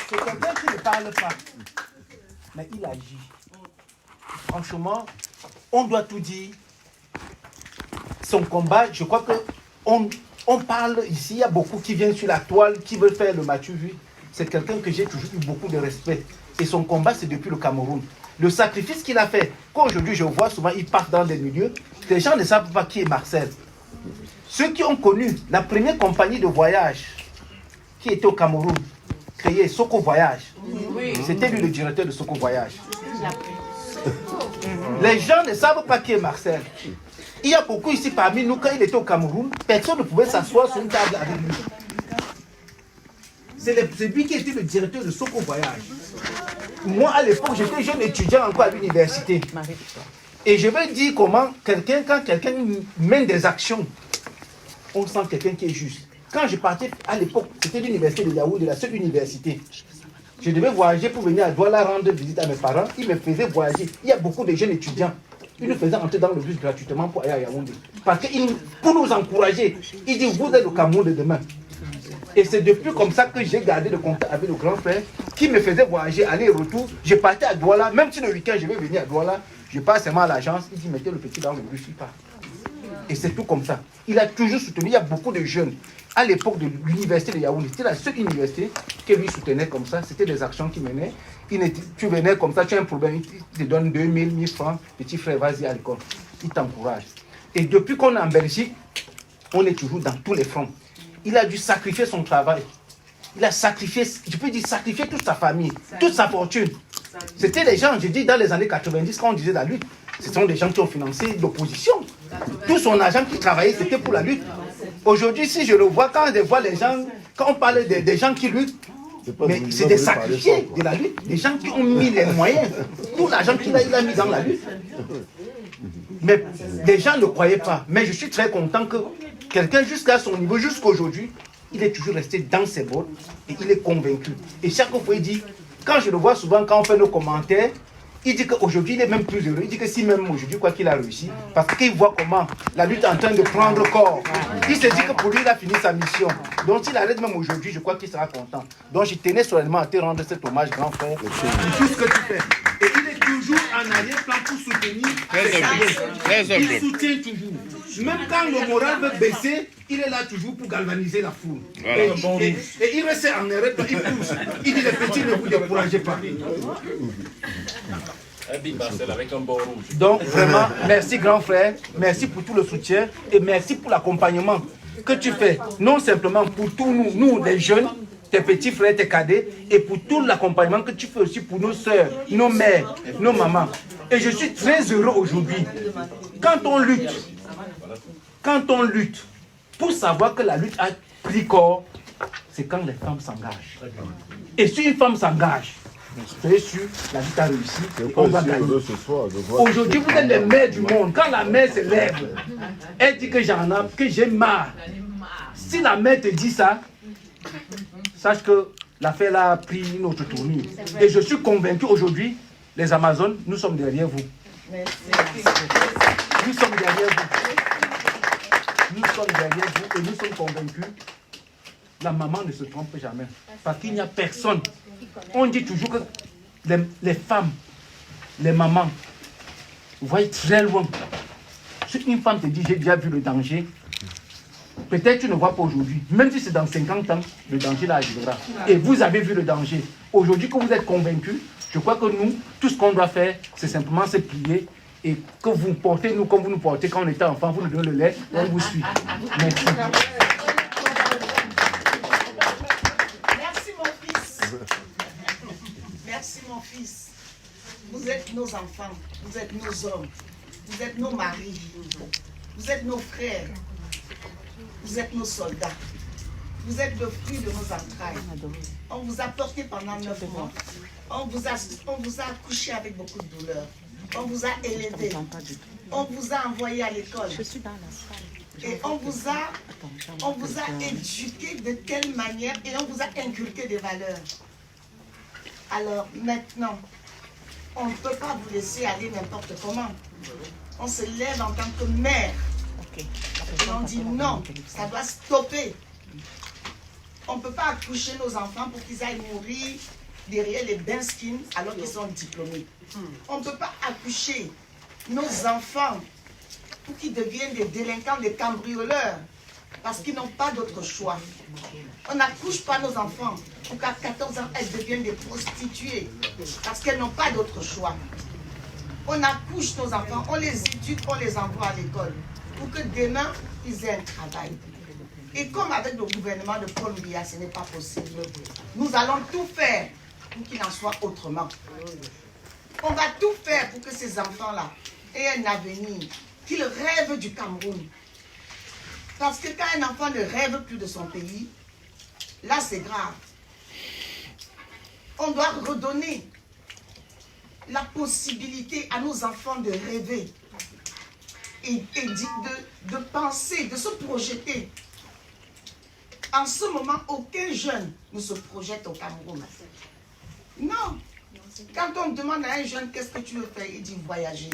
C'est quelqu'un qui ne parle pas, mais il agit. Franchement, on doit tout dire son combat, je crois que on parle ici, il y a beaucoup qui viennent sur la toile, qui veulent faire le Mathieu Vu. C'est quelqu'un que j'ai toujours eu beaucoup de respect. Et son combat, c'est depuis le Cameroun. Le sacrifice qu'il a fait, qu'aujourd'hui je vois souvent, il part dans des milieux, les gens ne savent pas qui est Marcel. Ceux qui ont connu la première compagnie de voyage qui était au Cameroun, créée Soko Voyage, c'était lui le directeur de Soko Voyage. Les gens ne savent pas qui est Marcel. Il y a beaucoup ici parmi nous, quand il était au Cameroun, personne ne pouvait s'asseoir sur une table avec lui. C'est lui qui était le directeur de Soko Voyage. Moi, à l'époque, j'étais jeune étudiant encore à l'université. Et je vais dire comment, quand quelqu'un mène des actions, on sent quelqu'un qui est juste. Quand je partais à l'époque, c'était l'université de Yaoundé, la seule université. Je devais voyager pour venir à Douala rendre visite à mes parents. Ils me faisaient voyager. Il y a beaucoup de jeunes étudiants. Ils nous faisaient entrer dans le bus gratuitement pour aller à Yaoundé. Parce que pour nous encourager, ils disent vous êtes le Cameroun de demain. Et c'est depuis comme ça que j'ai gardé le contact avec le grand frère qui me faisait voyager, aller et retour. Je partais à Douala, même si le week-end je vais venir à Douala, je passe seulement à l'agence, il dit mettez le petit dans le bus, il part. Et c'est tout comme ça. Il a toujours soutenu, il y a beaucoup de jeunes. À l'époque de l'université de Yaoundé, c'était la seule université que lui soutenait comme ça, c'était des actions qu'il menait. Tu venais comme ça, tu as un problème, il te donne 2000, 1000 francs, petit frère, vas-y à l'école. Il t'encourage. Et depuis qu'on est en Belgique, on est toujours dans tous les fronts. Il a dû sacrifier son travail. Il a sacrifié, je peux dire, sacrifier toute sa famille, toute sa fortune. C'était des gens, je dis, dans les années 90, quand on disait la lutte, ce sont des gens qui ont financé l'opposition. Tout son argent qui travaillait, c'était pour la lutte. Aujourd'hui, si je le vois, quand je vois les gens, quand on parle des gens qui luttent, mais c'est des sacrifiés de la lutte, des gens qui ont mis les moyens, tout l'argent qu'il a mis dans la lutte. Mais les gens ne croyaient pas. Mais je suis très content que quelqu'un jusqu'à son niveau, jusqu'aujourd'hui, il est toujours resté dans ses bottes et il est convaincu. Et chaque fois, il dit, quand je le vois souvent, quand on fait nos commentaires, il dit qu'aujourd'hui, il est même plus heureux. Il dit que si même aujourd'hui, quoi qu'il a réussi, parce qu'il voit comment la lutte est en train de prendre corps. Il se dit que pour lui, il a fini sa mission. Donc, s'il arrête même aujourd'hui, je crois qu'il sera content. Donc, je tenais solennellement à te rendre cet hommage, grand frère, pour tout ce que tu fais. Et il est toujours en arrière-plan pour soutenir. Il soutient toujours. Même quand le moral veut baisser, il est là toujours pour galvaniser la foule. Voilà. Et il reste en arrière-plan, il pousse. Il dit les petits, ne vous découragez pas. Donc vraiment, merci grand frère, merci pour tout le soutien et merci pour l'accompagnement que tu fais, non simplement pour tous nous les jeunes, tes petits frères, tes cadets, et pour tout l'accompagnement que tu fais aussi pour nos soeurs, nos mères, nos mamans. Et je suis très heureux aujourd'hui. Quand on lutte, pour savoir que la lutte a pris corps, c'est quand les femmes s'engagent. Et si une femme s'engage, soyez sûr, la lutte a réussi. On va gagner. Aujourd'hui, vous êtes les mères du monde. Quand la mère se lève, elle dit que que j'ai marre. Si la mère te dit ça, sache que l'affaire a pris une autre tournure. Et je suis convaincu aujourd'hui, les Amazones, nous sommes derrière vous. Nous sommes derrière vous. Nous sommes derrière vous et nous sommes convaincus. La maman ne se trompe jamais. Parce qu'il n'y a personne. On dit toujours que les femmes, les mamans, vous voyez très loin. Si une femme te dit j'ai déjà vu le danger, peut-être tu ne vois pas aujourd'hui. Même si c'est dans 50 ans, le danger là arrivera. Et vous avez vu le danger. Aujourd'hui que vous êtes convaincus, je crois que nous, tout ce qu'on doit faire, c'est simplement se plier et que vous portez nous comme vous nous portez quand on était enfant, vous nous donnez le lait, on vous suit. Merci. Merci mon fils. Merci mon fils. Vous êtes nos enfants, vous êtes nos hommes, vous êtes nos maris, vous êtes nos frères, vous êtes nos soldats. Vous êtes le fruit de nos entrailles. On vous a porté pendant 9 mois. On vous a accouché avec beaucoup de douleur. On vous a élevé. On vous a envoyé à l'école. Et on vous a éduqué de telle manière et on vous a inculqué des valeurs. Alors maintenant, on ne peut pas vous laisser aller n'importe comment. On se lève en tant que mère. Et on dit non, ça doit stopper. On ne peut pas accoucher nos enfants pour qu'ils aillent mourir derrière les bains-skins alors qu'ils sont diplômés. On ne peut pas accoucher nos enfants pour qu'ils deviennent des délinquants, des cambrioleurs, parce qu'ils n'ont pas d'autre choix. On n'accouche pas nos enfants pour qu'à 14 ans, elles deviennent des prostituées, parce qu'elles n'ont pas d'autre choix. On accouche nos enfants, on les éduque, on les envoie à l'école, pour que demain, ils aient un travail. Et comme avec le gouvernement de Paul Biya, ce n'est pas possible, nous allons tout faire pour qu'il en soit autrement. On va tout faire pour que ces enfants-là aient un avenir, qu'ils rêvent du Cameroun. Parce que quand un enfant ne rêve plus de son pays, là c'est grave. On doit redonner la possibilité à nos enfants de rêver et de penser, de se projeter. En ce moment, aucun jeune ne se projette au Cameroun. Non. Quand on demande à un jeune qu'est-ce que tu veux faire, il dit voyager.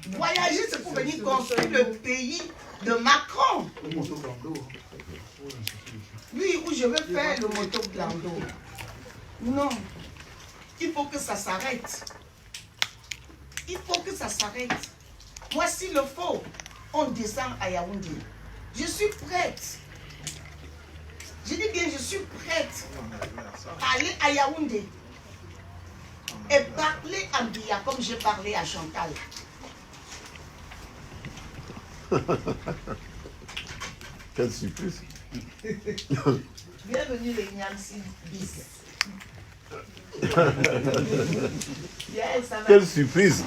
Voyager, c'est pour venir construire le pays de Macron. Lui, où je veux faire le moto Glando. Non. Il faut que ça s'arrête. Il faut que ça s'arrête. Moi, s'il le faut, on descend à Yaoundé. Je suis prête. Je dis bien, je suis prête à aller à Yaoundé et parler en Biya comme j'ai parlé à Chantal. Quelle surprise. Bienvenue les Niamsi bis. Yes, quelle surprise.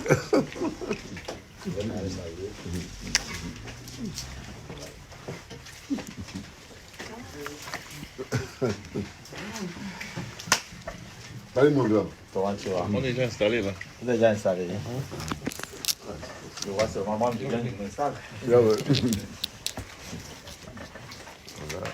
Salut mon grand. Comment tu vas? On est déjà installé là. On est déjà installé. Je vois ce moment du bien qui m'installe. Yeah, ouais. Voilà.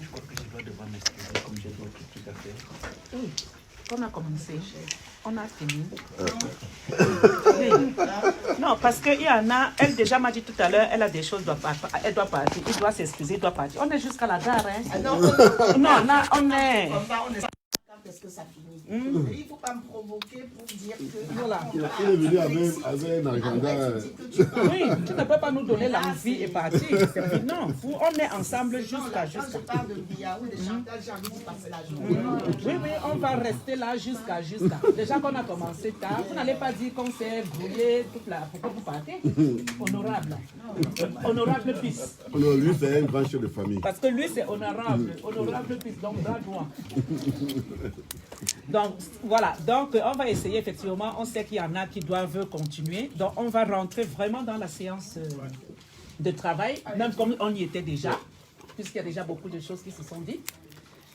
Je crois que je dois devoir m'excuser comme j'ai d'autres trucs à faire. Oui, on a commencé, on a fini. Oui. Non, parce qu'il y en a, elle déjà m'a dit tout à l'heure, elle a des choses, elle doit partir, il doit s'excuser, il doit partir. On est jusqu'à la gare, hein? Ah non, on est... Quand est-ce que ça finit? Il ne faut pas me provoquer pour dire que... Voilà. Il est venu avec un agenda. Oui, tu ne peux pas nous donner l'envie et partir. Non, on est ensemble jusqu'à... Quand je parle de Biya ou de Chantal, j'ai envie de passer la journée. Oui, on va rester là jusqu'à. Déjà qu'on a commencé tard, vous n'allez pas dire qu'on s'est brouillé toute la... Pourquoi vous partez? Honorable. Honorable fils. Non, lui, c'est un grand chef de famille. Parce que lui, c'est honorable. Honorable fils, donc bras droit. Donc, voilà. Donc, on va essayer, effectivement. On sait qu'il y en a qui doivent continuer. Donc, on va rentrer vraiment dans la séance de travail, même comme on y était déjà, puisqu'il y a déjà beaucoup de choses qui se sont dites.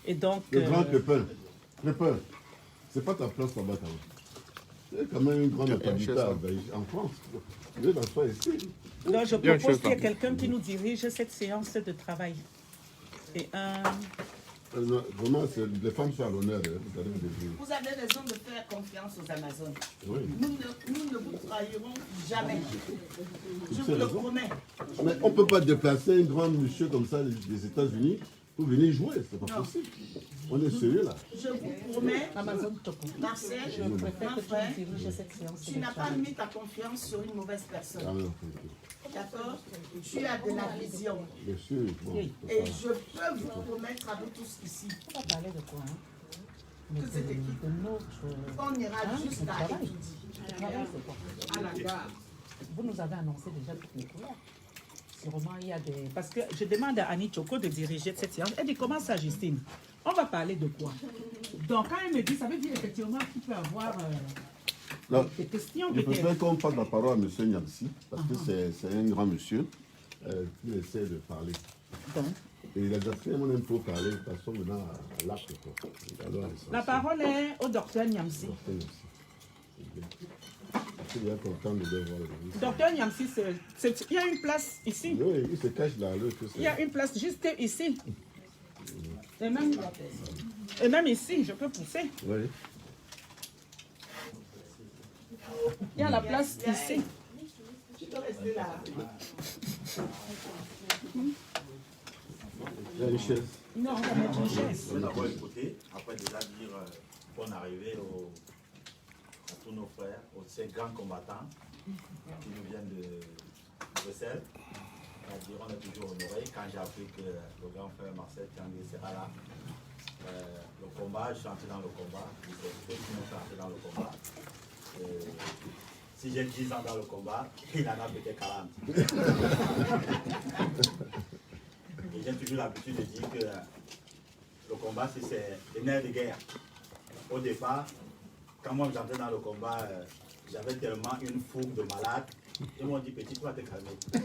Et donc... Le grand Crépin, c'est pas ta place là-bas, quand même. C'est quand même une grande notabilité en France. Tu veux t'asseoir ici. Donc, je propose qu'il y ait quelqu'un qui nous dirige cette séance de travail. Et Vraiment, les femmes sont à l'honneur. Vous avez raison de faire confiance aux Amazones. Oui. Nous ne vous trahirons jamais. Je vous le promets. Mais on ne peut pas déplacer un grand monsieur comme ça des États-Unis pour venir jouer. C'est pas possible. On est sérieux là. Je vous promets, Marcel, je préfère que tu frère, diriges cette séance. tu n'as pas mis ta confiance sur une mauvaise personne. D'accord? Tu as de la vision. Bien sûr. Bon, et je peux vous promettre à vous tous ici. On va parler de quoi, hein? Que cette équipe, on ira jusqu'à étudier. À la gare. Vous nous avez annoncé déjà toutes les couleurs. Sûrement, il y a des... Parce que je demande à Annie Choco de diriger cette séance. Elle dit, comment ça, Justine? On va parler de quoi? Donc, quand elle me dit, ça veut dire effectivement qu'il peut avoir des questions. Je préfère qu'on passe la parole à M. Niamsi, parce que c'est un grand monsieur qui essaie de parler. Donc, et il a déjà fait mon info parler, de toute façon, maintenant à l'acte. La parole est au docteur Niamsi. Je suis bien content de le voir. Docteur Niamsi, il y a une place ici. Oui, il se cache là. Il y a une place juste ici. Et même ici, je peux pousser. Oui. Il y a la place ici. Tu peux rester là. Il y a une chaise. Non, on va mettre une chaise. Je vais d'abord écouter, après déjà dire bonne arrivée à tous nos frères, aux ces grands combattants qui nous viennent de Bruxelles. C'est-à-dire, on est toujours honoré. Quand j'ai appris que le grand frère Marcel Tiangé sera là, le combat, je suis entré dans le combat. C'est eux qui m'ont fait entrer dans le combat. Si j'ai 10 ans dans le combat, il en a peut-être 40. Et j'ai toujours l'habitude de dire que le combat, c'est le nerf de guerre. Au départ, quand moi j'entrais dans le combat, j'avais tellement une fougue de malade. Ils m'ont dit, petit, tu vas te calmer. Tu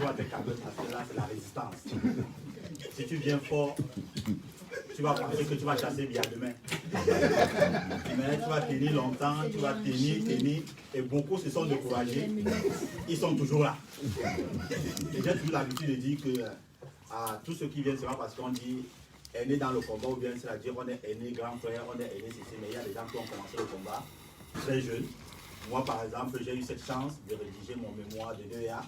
vas te calmer parce que là, c'est la résistance. Si tu viens fort, tu vas penser que tu vas chasser bien demain. Mais tu vas tenir longtemps, tu vas tenir, et beaucoup se sont découragés. Ils sont toujours là. Et j'ai toujours l'habitude de dire que à tous ceux qui viennent, c'est pas parce qu'on dit aîné dans le combat, ou bien c'est-à-dire on est aîné, grand frère, on est aîné, ceci, mais il y a des gens qui ont commencé le combat très jeunes. Moi, par exemple, j'ai eu cette chance de rédiger mon mémoire de 2A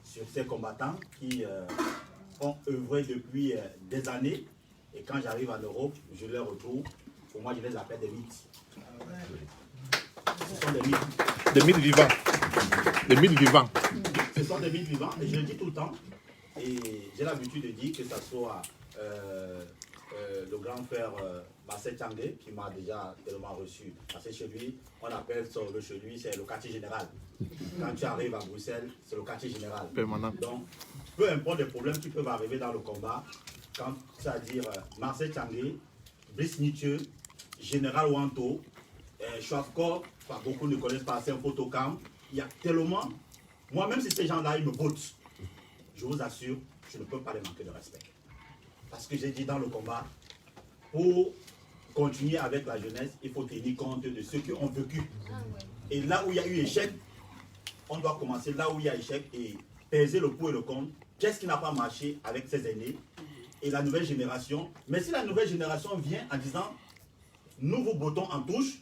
sur ces combattants qui ont œuvré depuis des années. Et quand j'arrive en Europe, je les retrouve. Pour moi, je les appelle des mythes. Ce sont des mythes. Des mythes vivants. Des mythes vivants. Ce sont des mythes vivants. Et je le dis tout le temps. Et j'ai l'habitude de dire que ce soit le grand frère Marcel Tiangé qui m'a déjà tellement reçu. Parce que chez lui, on appelle ça chez lui, c'est le quartier général. Quand tu arrives à Bruxelles, c'est le quartier général. Permanent. Donc, peu importe les problèmes qui peuvent arriver dans le combat, quand c'est-à-dire Marcel Tiangé, Brice Nietzsche, Général Wanto, Schwafkor, beaucoup ne connaissent pas, c'est un photocam. Il y a tellement. Moi, même si ces gens-là, ils me bottent, je vous assure, je ne peux pas les manquer de respect. Parce que j'ai dit dans le combat, pour continuer avec la jeunesse, il faut tenir compte de ceux qui ont vécu. Et là où il y a eu échec, on doit commencer là où il y a échec et peser le pour et le contre. Qu'est-ce qui n'a pas marché avec ces aînés et la nouvelle génération? Mais si la nouvelle génération vient en disant, nous vous bottons en touche,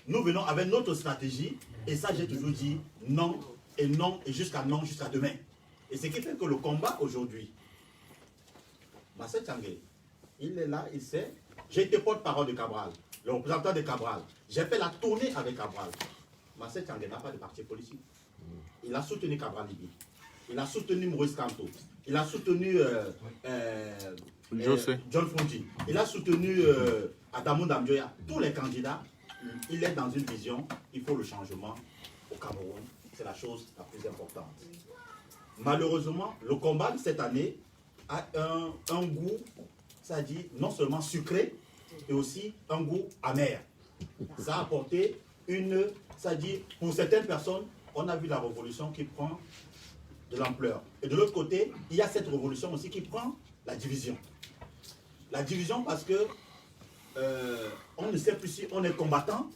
nous venons avec notre stratégie, et ça j'ai toujours dit non, et jusqu'à demain. Et ce qui fait que le combat aujourd'hui, Marcel Tiangé, il est là, il sait. J'ai été porte-parole de Cabral, le représentant de Cabral. J'ai fait la tournée avec Cabral. Marcel Tiangé n'a pas de parti politique. Il a soutenu Cabral Libye. Il a soutenu Maurice Kamto. Il a soutenu John Fonti. Il a soutenu Adamou Damjoya. Tous les candidats, il est dans une vision. Il faut le changement au Cameroun. C'est la chose la plus importante. Malheureusement, le combat de cette année a un goût, ça dit, non seulement sucré, mais aussi un goût amer. Ça a apporté ça dit, pour certaines personnes, on a vu la révolution qui prend de l'ampleur. Et de l'autre côté, il y a cette révolution aussi qui prend la division. La division parce que on ne sait plus si on est combattant,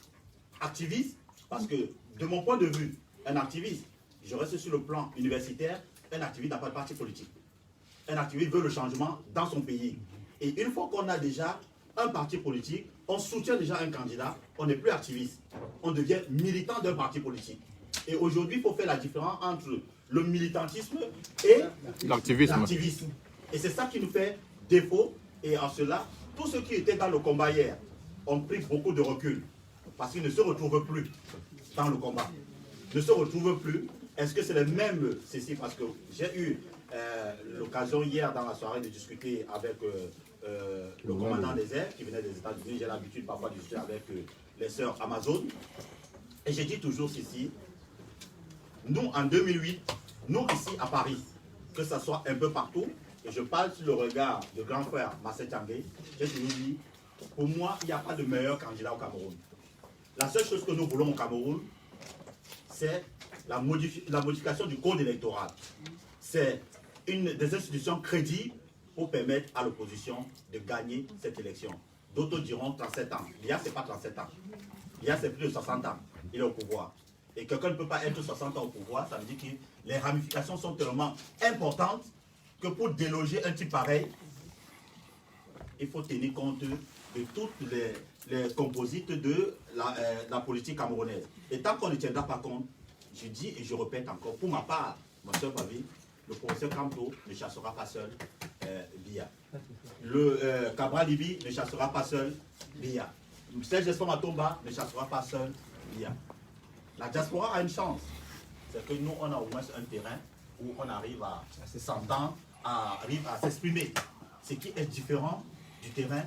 activiste, parce que de mon point de vue, un activiste, je reste sur le plan universitaire, un activiste n'a pas de parti politique. Un activiste veut le changement dans son pays. Et une fois qu'on a déjà un parti politique, on soutient déjà un candidat, on n'est plus activiste. On devient militant d'un parti politique. Et aujourd'hui, il faut faire la différence entre le militantisme et l'activisme. Et c'est ça qui nous fait défaut. Et en cela, tous ceux qui étaient dans le combat hier ont pris beaucoup de recul. Parce qu'ils ne se retrouvent plus dans le combat. Ne se retrouvent plus. Est-ce que c'est les mêmes ceci? Parce que j'ai eu l'occasion hier dans la soirée de discuter avec le commandant des airs qui venait des États-Unis. J'ai l'habitude parfois de discuter avec les sœurs Amazon. Et j'ai dit toujours ceci. Nous, en 2008, nous ici à Paris, que ce soit un peu partout, et je parle sur le regard de grand frère Marcel Tiangé, j'ai toujours dit, pour moi, il n'y a pas de meilleur candidat au Cameroun. La seule chose que nous voulons au Cameroun, c'est la modification du code électoral. C'est des institutions crédibles pour permettre à l'opposition de gagner cette élection. D'autres diront 37 ans. L'IA, ce n'est pas 37 ans. L'IA, c'est plus de 60 ans. Il est au pouvoir. Et quelqu'un ne peut pas être 60 ans au pouvoir, ça veut dire que les ramifications sont tellement importantes que pour déloger un type pareil, il faut tenir compte de toutes les composites de la politique camerounaise. Et tant qu'on ne tiendra pas compte, je dis et je répète encore, pour ma part, ma soeur Pavi, le professeur Kanto ne chassera pas seul Biya. Le Cabral Libi ne chassera pas seul Biya. Serge Espoir Matomba ne chassera pas seul Biya. La diaspora a une chance. C'est que nous, on a au moins un terrain où on arrive à s'entendre, arrive à s'exprimer. Ce qui est différent du terrain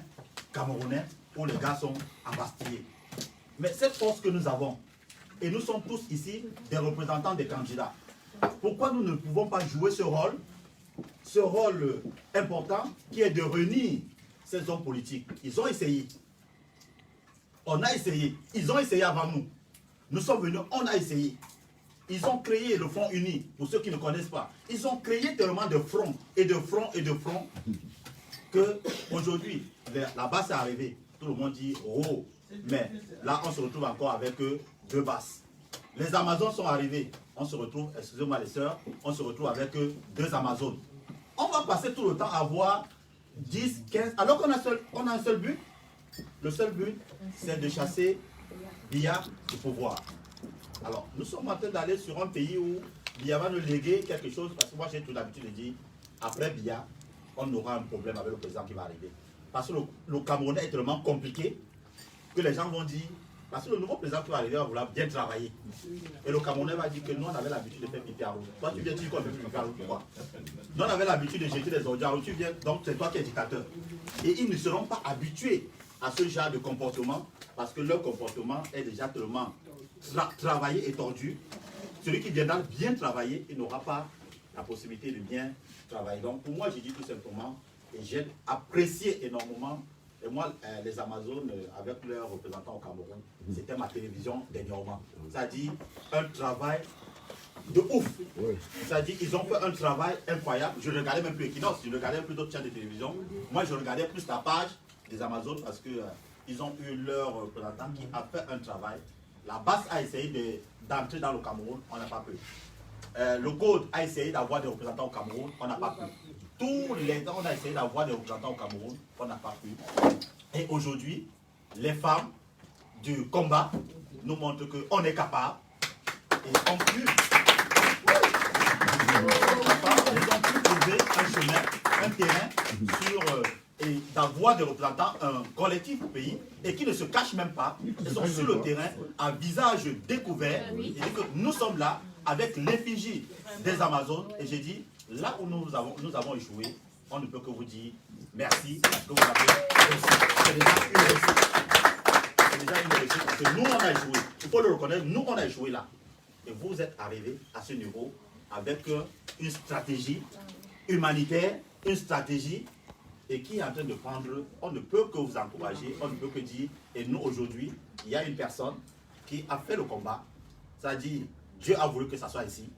camerounais où les gars sont embastillés. Mais cette force que nous avons, et nous sommes tous ici des représentants des candidats, pourquoi nous ne pouvons pas jouer ce rôle important qui est de réunir ces hommes politiques? Ils ont essayé. On a essayé. Ils ont essayé avant nous. Nous sommes venus, on a essayé. Ils ont créé le Front Uni, pour ceux qui ne connaissent pas. Ils ont créé tellement de fronts et de fronts et de fronts qu'aujourd'hui, la basse est arrivée. Tout le monde dit oh, mais là on se retrouve encore avec deux basses. Les Amazones sont arrivés, on se retrouve, excusez-moi les sœurs, on se retrouve avec deux Amazones. On va passer tout le temps à avoir 10, 15, alors qu'on a un seul but. Le seul but, c'est de chasser Biya du pouvoir. Alors, nous sommes en train d'aller sur un pays où Biya va nous léguer quelque chose, parce que moi j'ai tout l'habitude de dire, après Biya, on aura un problème avec le président qui va arriver. Parce que le Camerounais est tellement compliqué que les gens vont dire, parce que le nouveau président qui va arriver va vouloir bien travailler. Et le Camerounais va dire que nous on avait l'habitude de faire pipi à l'eau. Toi tu viens dire qu'on fait pipi à l'eau, pourquoi? Nous on avait l'habitude de jeter des ordures, tu viens, donc c'est toi qui es dictateur. Et ils ne seront pas habitués à ce genre de comportement parce que leur comportement est déjà tellement travaillé et tordu. Celui qui viendra bien travailler, il n'aura pas la possibilité de bien travailler. Donc pour moi, j'ai dit tout simplement, et j'ai apprécié énormément, et moi, les Amazones, avec leurs représentants au Cameroun, c'était ma télévision dernièrement. C'est-à-dire un travail de ouf. C'est-à-dire qu'ils ont fait un travail incroyable. Je ne regardais même plus Equinox, je regardais plus d'autres chaînes de télévision. Moi, je regardais plus la page des Amazones parce que ils ont eu leur représentant qui a fait un travail. La base a essayé d'entrer dans le Cameroun, on n'a pas pu. Le Code a essayé d'avoir des représentants au Cameroun, on n'a pas pu. Tous les ans, on a essayé d'avoir des représentants au Cameroun, on n'a pas pu. Et aujourd'hui, les femmes du combat nous montrent qu'on est capable. Et en plus, ils ont pu trouver un chemin, un terrain sur... et d'avoir des représentants, un collectif au pays, et qui ne se cachent même pas, ils sont sur le terrain, à visage découvert, et dit que nous sommes là, avec l'effigie des Amazones, et j'ai dit, là où nous avons échoué, on ne peut que vous dire merci, parce que vous avez réussi. C'est déjà une réussite. C'est déjà une réussite, parce que nous on a échoué. Il faut le reconnaître, nous on a échoué là. Et vous êtes arrivés à ce niveau, avec une stratégie humanitaire, une stratégie et qui est en train de prendre, on ne peut que vous encourager, on ne peut que dire, et nous aujourd'hui, il y a une personne qui a fait le combat, c'est-à-dire Dieu a voulu que ça soit ici,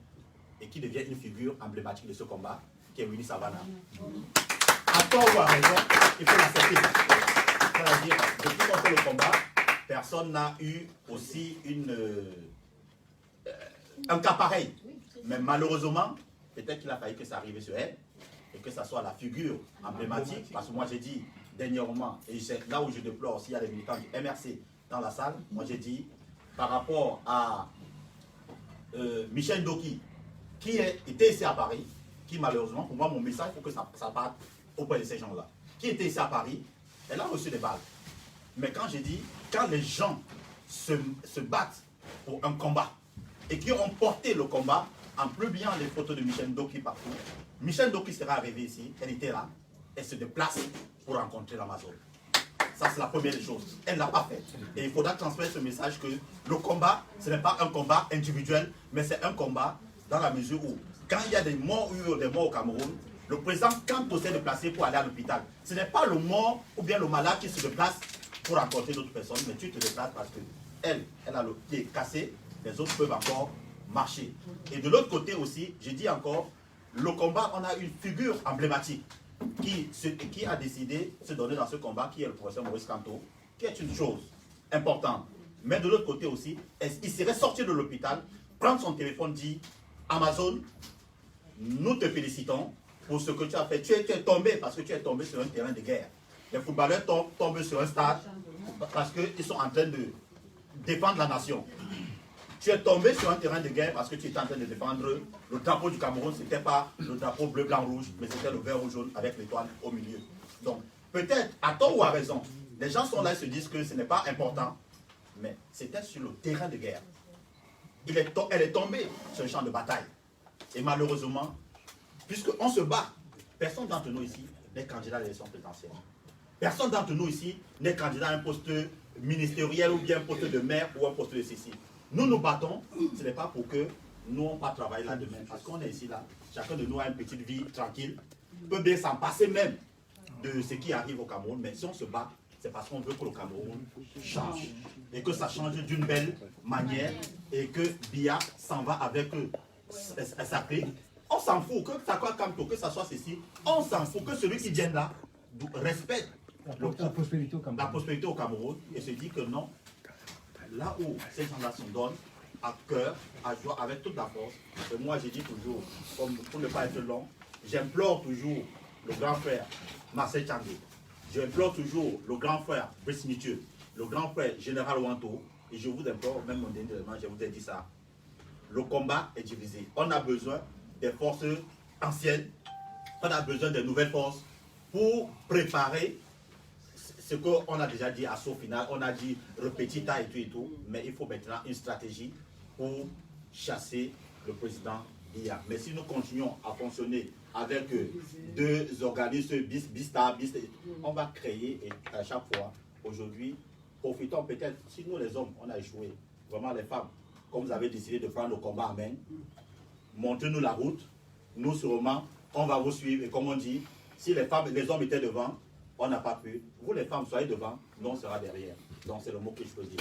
et qui devient une figure emblématique de ce combat, qui est Winnie Savannah. À tort ou à raison, il faut l'accepter. C'est-à-dire, depuis qu'on fait le combat, personne n'a eu aussi un cas pareil. Mais malheureusement, peut-être qu'il a fallu que ça arrive sur elle, et que ça soit la figure emblématique, parce que moi j'ai dit dernièrement, et c'est là où je déplore aussi, il y a des militants du MRC dans la salle, moi j'ai dit, par rapport à Michel Doki, qui était ici à Paris, qui malheureusement, pour moi mon message, il faut que ça parte auprès de ces gens-là, qui était ici à Paris, elle a reçu des balles. Mais quand j'ai dit, quand les gens se battent pour un combat, et qui ont porté le combat, en publiant les photos de Michel Doki partout, Michel Doki sera arrivé ici, elle était là, elle se déplace pour rencontrer l'Amazone. Ça, c'est la première des choses. Elle ne l'a pas fait. Et il faudra transmettre ce message que le combat, ce n'est pas un combat individuel, mais c'est un combat dans la mesure où, quand il y a des morts au Cameroun, le président, quand il s'est déplacé pour aller à l'hôpital, ce n'est pas le mort ou bien le malade qui se déplace pour rencontrer d'autres personnes, mais tu te déplaces parce qu'elle a le pied cassé, les autres peuvent encore marcher. Et de l'autre côté aussi, j'ai dit encore, le combat, on a une figure emblématique qui a décidé de se donner dans ce combat, qui est le professeur Maurice Kanto, qui est une chose importante. Mais de l'autre côté aussi, il serait sorti de l'hôpital, prendre son téléphone, dire Amazone, nous te félicitons pour ce que tu as fait. Tu es tombé parce que tu es tombé sur un terrain de guerre. Les footballeurs tombent sur un stade parce qu'ils sont en train de défendre la nation. Tu es tombé sur un terrain de guerre parce que tu étais en train de défendre le drapeau du Cameroun. Ce n'était pas le drapeau bleu, blanc, rouge, mais c'était le vert ou jaune avec l'étoile au milieu. Donc, peut-être, à tort ou à raison, les gens sont là et se disent que ce n'est pas important, mais c'était sur le terrain de guerre. Elle est tombée sur le champ de bataille. Et malheureusement, puisqu'on se bat, personne d'entre nous ici n'est candidat à l'élection présidentielle. Personne d'entre nous ici n'est candidat à un poste ministériel ou bien un poste de maire ou un poste de ceci. Nous nous battons, ce n'est pas pour que nous n'ayons pas travaillé là demain, parce qu'on est ici là, chacun de nous a une petite vie tranquille, peut bien s'en passer même de ce qui arrive au Cameroun, mais si on se bat, c'est parce qu'on veut que le Cameroun change, et que ça change d'une belle manière, et que Biya s'en va avec sa clé. On s'en fout, que ça soit Kamto, que ça soit ceci, on s'en fout, que celui qui vient là respecte la prospérité au Cameroun, et se dit que non, là où ces gens-là se donnent à cœur, à joie, avec toute la force. Et moi, je dis toujours, comme pour ne pas être long, j'implore toujours le grand frère Marcel Tchangé, j'implore toujours le grand frère Brice Mithieu, le grand frère Général Wanto, et je vous implore, même mon dernier élément, je vous ai dit ça, le combat est divisé. On a besoin des forces anciennes, on a besoin de nouvelles forces pour préparer ce qu'on a déjà dit à son final, on a dit repetita et tout, mais il faut maintenant une stratégie pour chasser le président Biya. Mais si nous continuons à fonctionner avec deux organismes, BISTA, on va créer, et à chaque fois, aujourd'hui, profitons peut-être, si nous les hommes, on a échoué, vraiment les femmes, comme vous avez décidé de prendre le combat en main, montrez-nous la route, nous sûrement, on va vous suivre, et comme on dit, si les femmes, les hommes étaient devant, on n'a pas pu. Vous les femmes, soyez devant, nous on sera derrière. Donc c'est le mot que je peux dire.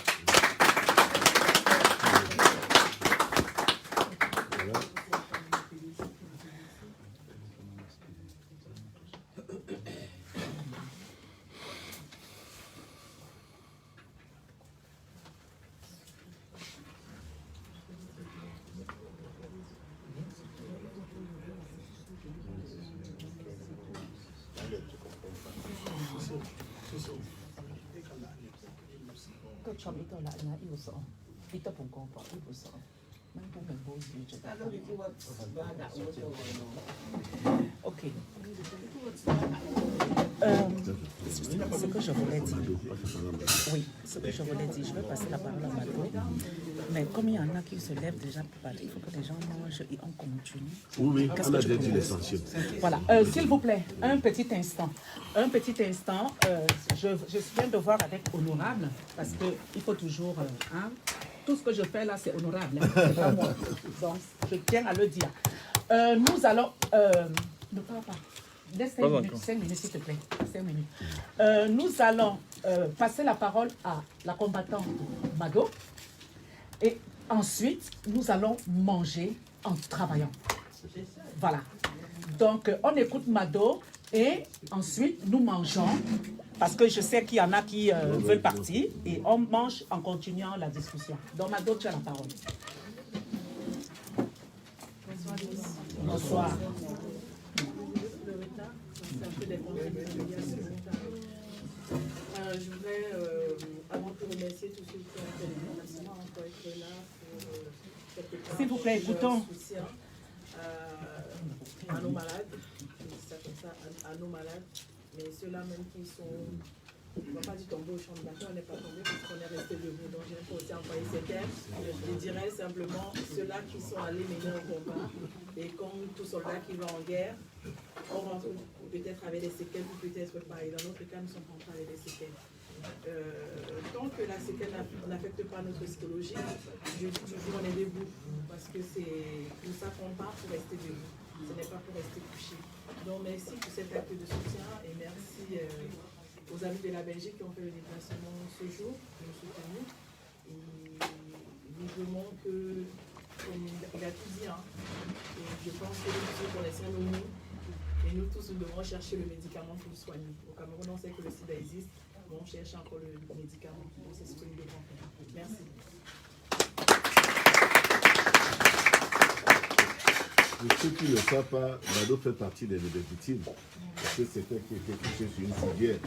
Ok. Ce que je voulais dire, oui, ce que je voulais dire, je vais passer la parole à Mado, mais comme il y en a qui se lèvent déjà pour parler, il faut que les gens mangent et on continue. Oui, on a déjà dit l'essentiel. Voilà, s'il vous plaît, un petit instant. Un petit instant, je viens de voir avec Honorable, parce qu'il faut toujours... tout ce que je fais là, c'est honorable, hein, c'est pas moi. Donc, je tiens à le dire. Nous allons... ne parle pas. Laisse 5 minutes, s'il te plaît. 5 minutes. Nous allons passer la parole à la combattante Mado. Et ensuite, nous allons manger en travaillant. Voilà. Donc, on écoute Mado et ensuite, nous mangeons. Parce que je sais qu'il y en a qui veulent partir. Et on mange en continuant la discussion. Donc, Mado, tu as la parole. Bonsoir. Je voudrais avant tout remercier tous ceux qui ont fait les déplacements pour être là pour quelque part. S'il vous plaît, écoutons. Soutien à nos malades, à nos malades, mais ceux-là même qui sont, on ne va pas dire tomber au champ de bataille, on n'est pas tombé parce qu'on est resté debout. Donc j'ai aussi envoyé ces termes. Je dirais simplement ceux-là qui sont allés mener un combat et comme tout soldat qui va en guerre, on rentre peut-être avec des séquelles ou peut-être pas. Et dans notre cas, nous sommes rentrés avec des séquelles. Tant que la séquelle n'affecte pas notre psychologie, je dis toujours on est debout parce que c'est pour ça qu'on part pour rester debout. Ce n'est pas pour rester couché. Donc merci pour cet acte de soutien et merci aux amis de la Belgique qui ont fait le déplacement ce jour, qui nous soutenus. Et vivement que, comme il a tout dit, hein, et je pense que nous tous connaissons le mot. Et nous tous, nous devons chercher le médicament pour le soigner. Au Cameroun, on sait que le sida existe, mais on cherche encore le médicament. Donc, c'est ce que nous devons faire. Merci. Pour ceux qui ne le savent pas, Mado fait partie des victimes. Parce que c'est quelqu'un qui était couché sur une civière.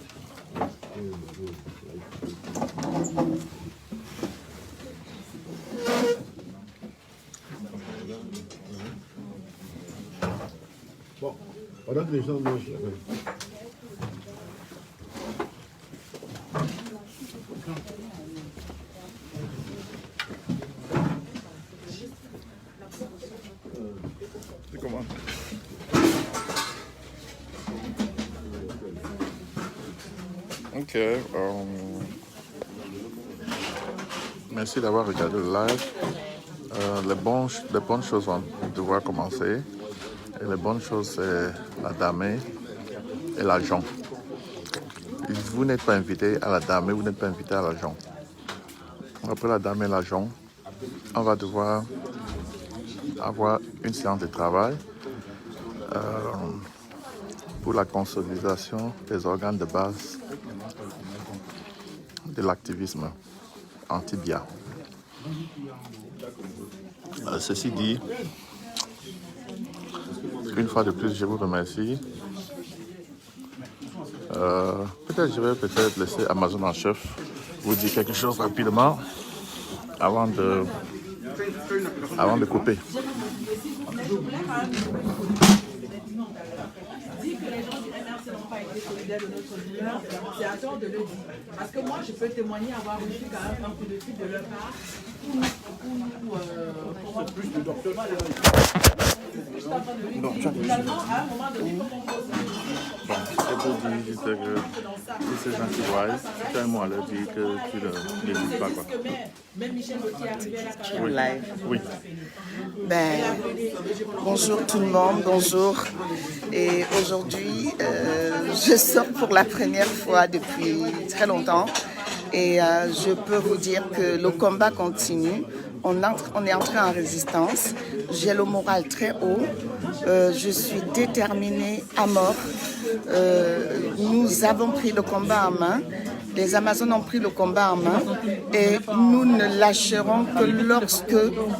Bon, pendant que les gens mangent. C'est comment? Ok. Merci d'avoir regardé le live. Les bonnes choses vont devoir commencer. Et les bonnes choses, c'est la damée et l'argent. Vous n'êtes pas invité à la damée, vous n'êtes pas invité à l'argent. Après la damée et l'argent, on va devoir avoir une séance de travail pour la consolidation des organes de base de l'activisme anti-BIA. Ceci dit, une fois de plus, je vous remercie. Je vais peut-être laisser Amazon en chef vous dire quelque chose rapidement avant de couper. Dire que les gens diraient merci n'ont pas été solidaires de notre douleur, c'est à tort de le dire. Parce que moi, je peux témoigner avoir reçu quand même un coup de fil de leur part. Plus de docteurs. Voilà. Je suis en train de lui dire, finalement, à un moment donné, il faut qu'on pose. Bon, je peux dire juste que ces gens qui voient, tu as un mot à leur dire que tu ne les pas. Quoi. Même Michel Gauthier est arrivé à la Oui. Live. Oui. Ben, bonjour tout le monde, bonjour. Et aujourd'hui, je sors pour la première fois depuis très longtemps. Et je peux vous dire que le combat continue. On est entré en résistance. J'ai le moral très haut. Je suis déterminée à mort. Nous avons pris le combat en main. Les Amazones ont pris le combat en main. Et nous ne lâcherons que lorsque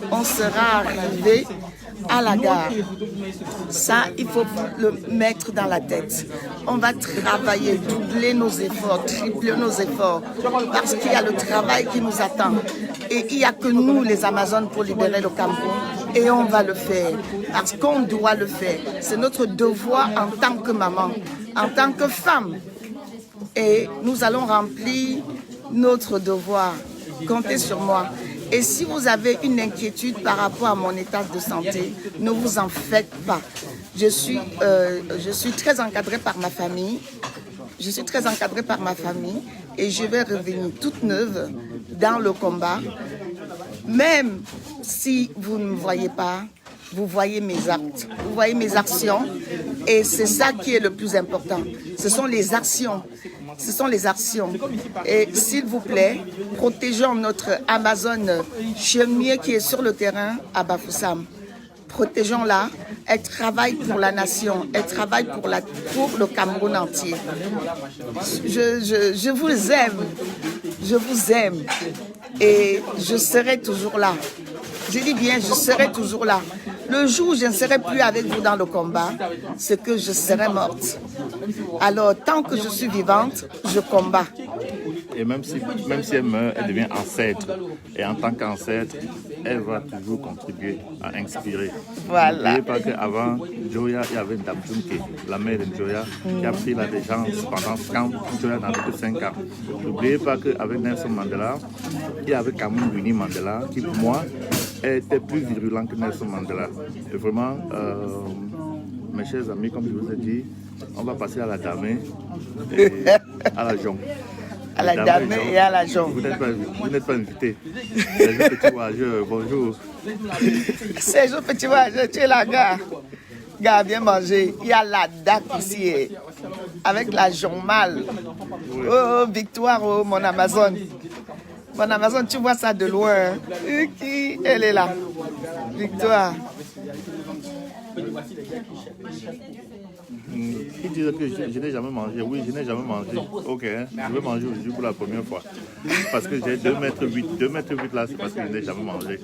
on sera arrivé à la gare. Ça, il faut le mettre dans la tête. On va travailler, doubler nos efforts, tripler nos efforts, parce qu'il y a le travail qui nous attend. Et il n'y a que nous, les Amazones, pour libérer le Cameroun. Et on va le faire, parce qu'on doit le faire. C'est notre devoir en tant que maman, en tant que femme. Et nous allons remplir notre devoir. Comptez sur moi. Et si vous avez une inquiétude par rapport à mon état de santé, ne vous en faites pas. Je suis très encadrée par ma famille. Je suis très encadrée par ma famille et je vais revenir toute neuve dans le combat. Même si vous ne me voyez pas, vous voyez mes actes, vous voyez mes actions. Et c'est ça qui est le plus important. Ce sont les actions. Ce sont les actions. Et s'il vous plaît, protégeons notre Amazone Chemier qui est sur le terrain à Bafoussam. Protégeons-la. Elle travaille pour la nation. Elle travaille pour le Cameroun entier. Je vous aime. Je vous aime. Et je serai toujours là. Je dis bien, je serai toujours là. Le jour où je ne serai plus avec vous dans le combat, c'est que je serai morte. Alors, tant que je suis vivante, je combats. Et même si elle meurt, elle devient ancêtre. Et en tant qu'ancêtre, elle va toujours contribuer à inspirer. Voilà. N'oubliez pas qu'avant Joya, il y avait Dame Junke, la mère de Joya, qui a pris la régence pendant quand Joya n'avait que 5 ans. N'oubliez pas qu'avec Nelson Mandela, il y avait Kamou Winnie Mandela, qui pour moi était plus virulent que Nelson Mandela. Et vraiment, mes chers amis, comme je vous ai dit, on va passer à la damée et à la jonque. À la damée et à la jonque. Vous n'êtes pas invités. Les petits voyageurs, bonjour. C'est les petits voyageurs, tu es là, gars. Gars, viens manger. Il y a la date ici, avec la jonque mâle. Oh, Victoire, oh, mon Amazone. Mon Amazone, tu vois ça de loin. Qui? Elle est là. Victoire. Il disait que je n'ai jamais mangé. Oui, je n'ai jamais mangé. Ok, je vais manger aujourd'hui pour la première fois. Parce que j'ai 2,8 mètres. 2,8 mètres là, c'est parce que je n'ai jamais mangé.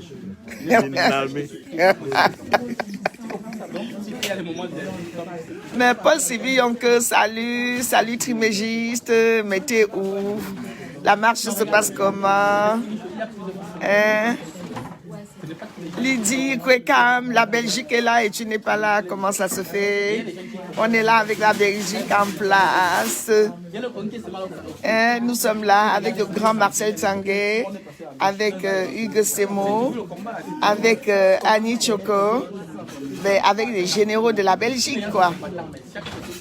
J'ai une armée. Mais Paul Sivillon, salut trimégiste, mettez où? La marche se passe comment? Hein? Lydie, Kwekam, la Belgique est là et tu n'es pas là. Comment ça se fait? On est là avec la Belgique en place. Nous sommes là avec le grand Marcel Tanguay, avec Hugues Semo, avec Annie Choco, mais avec les généraux de la Belgique, quoi.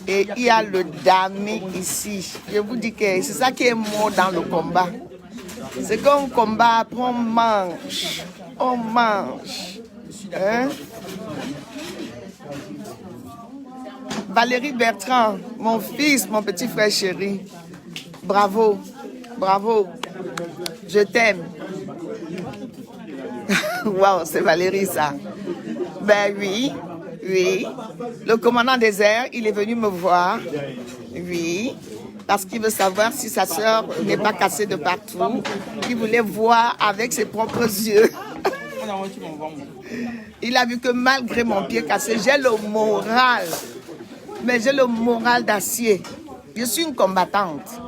Et il y a le damé ici. Je vous dis que c'est ça qui est mort dans le combat. C'est qu'on combat, après on mange. On mange. Hein? Valérie Bertrand, mon fils, mon petit frère chéri. Bravo, bravo. Je t'aime. Waouh, c'est Valérie ça. Ben oui, oui. Le commandant des airs, il est venu me voir. Oui. Parce qu'il veut savoir si sa soeur n'est pas cassée de partout. Il voulait voir avec ses propres yeux. Il a vu que malgré mon pied cassé, j'ai le moral. Mais j'ai le moral d'acier. Je suis une combattante.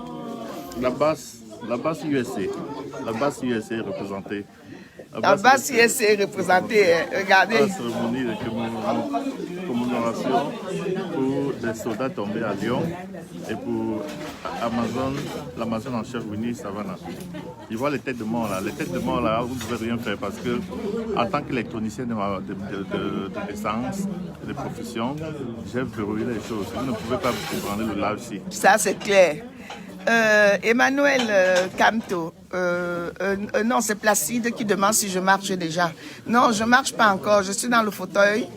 La base USA. La base USA est représentée. La base USA est représentée. Regardez. La cérémonie de commémoration pour des soldats tombés à Lyon et pour l'Amazon en chef Winnie Savannah. Je vois les têtes de mort là. Les têtes de mort là, vous ne pouvez rien faire parce que, en tant qu'électronicien de licence, de profession, j'ai verrouillé les choses. Vous ne pouvez pas prendre le live ici. Ça, c'est clair. Emmanuel Camto, non, c'est Placide qui demande si je marche déjà. Non, je ne marche pas encore, je suis dans le fauteuil.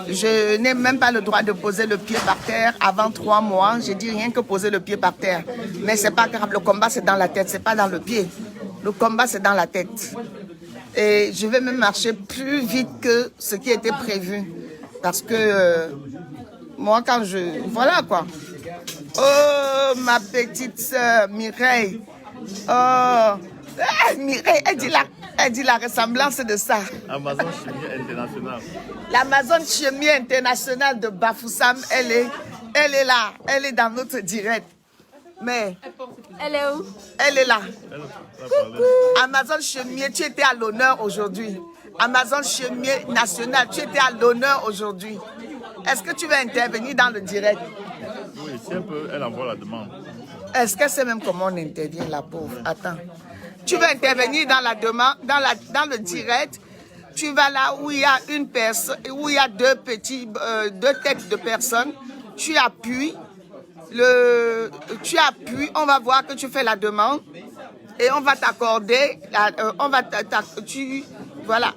Je n'ai même pas le droit de poser le pied par terre avant 3 mois. J'ai dit rien que poser le pied par terre. Mais c'est pas grave, le combat c'est dans la tête, c'est pas dans le pied. Le combat c'est dans la tête. Et je vais même marcher plus vite que ce qui était prévu. Parce que moi quand je... Voilà quoi. Oh, ma petite sœur, Mireille. Oh, Mireille, elle dit la ressemblance de ça. Amazon Chimie International. L'Amazon Chimie International de Bafoussam, elle est là. Elle est dans notre direct. Mais... Elle est où? Elle est là. Coucou. Amazon Chimie, tu étais à l'honneur aujourd'hui. Amazon Chimie National, tu étais à l'honneur aujourd'hui. Est-ce que tu veux intervenir dans le direct? Oui, si un peu, elle envoie la demande. Est-ce qu'elle sait même comment on intervient, la pauvre? Attends. Tu veux intervenir dans la demande, dans le direct? Tu vas là où il y a une personne, où il y a deux têtes de personnes. Tu appuies, on va voir que tu fais la demande et on va t'accorder, voilà.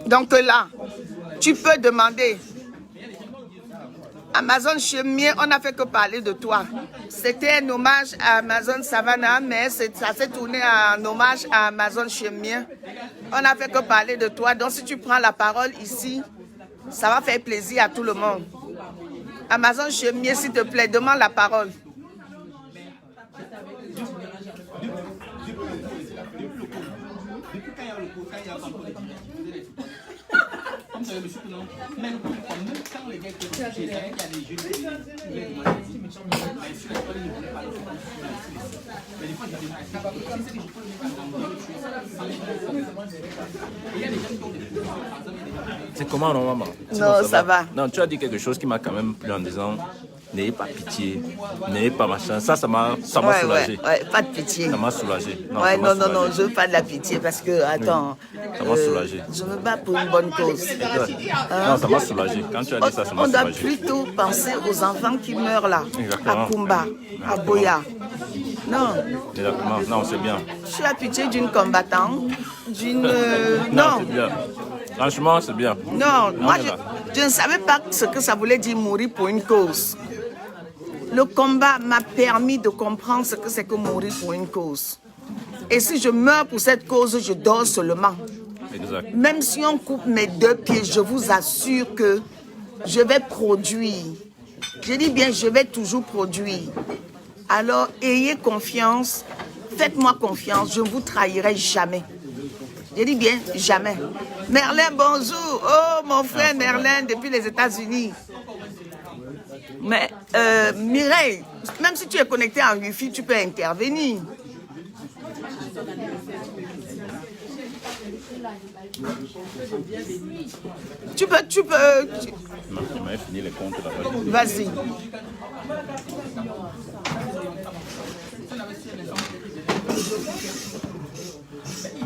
Donc là, tu peux demander. Amazon Chimie, on n'a fait que parler de toi. C'était un hommage à Amazon Savannah, mais ça s'est tourné en hommage à Amazon Chimie. On n'a fait que parler de toi. Donc si tu prends la parole ici, ça va faire plaisir à tout le monde. Amazon Chimie, s'il te plaît, demande la parole. C'est comment normalement? Non, ça va. Non, tu as dit quelque chose qui m'a quand même plu en disant n'ayez pas pitié, n'ayez pas machin. Ça m'a soulagé. Ouais, pas de pitié. Ça m'a soulagé. Non, je veux pas de la pitié parce que, attends. Oui, ça m'a soulagé. Je me bats pour une bonne cause. Non, ça m'a soulagé. Quand tu as dit ça, ça m'a soulagé. On doit plutôt penser aux enfants qui meurent là. Exactement. À Kumba, à Boya. Non. Exactement. Non, c'est bien. Je suis la pitié d'une combattante, d'une... non, c'est bien. Franchement, c'est bien. Non, moi, je ne savais pas ce que ça voulait dire mourir pour une cause. Le combat m'a permis de comprendre ce que c'est que mourir pour une cause. Et si je meurs pour cette cause, je dors seulement. Exact. Même si on coupe mes 2 pieds, je vous assure que je vais produire. Je dis bien, je vais toujours produire. Alors, ayez confiance, faites-moi confiance, je ne vous trahirai jamais. Je dis bien, jamais. Merlin, bonjour. Oh, mon frère Merlin, depuis les États-Unis. Mais Mireille, Même si tu es connecté en Wi-Fi, tu peux intervenir. Tu peux. Non, tu m'avais fini les comptes là-bas. Vas-y.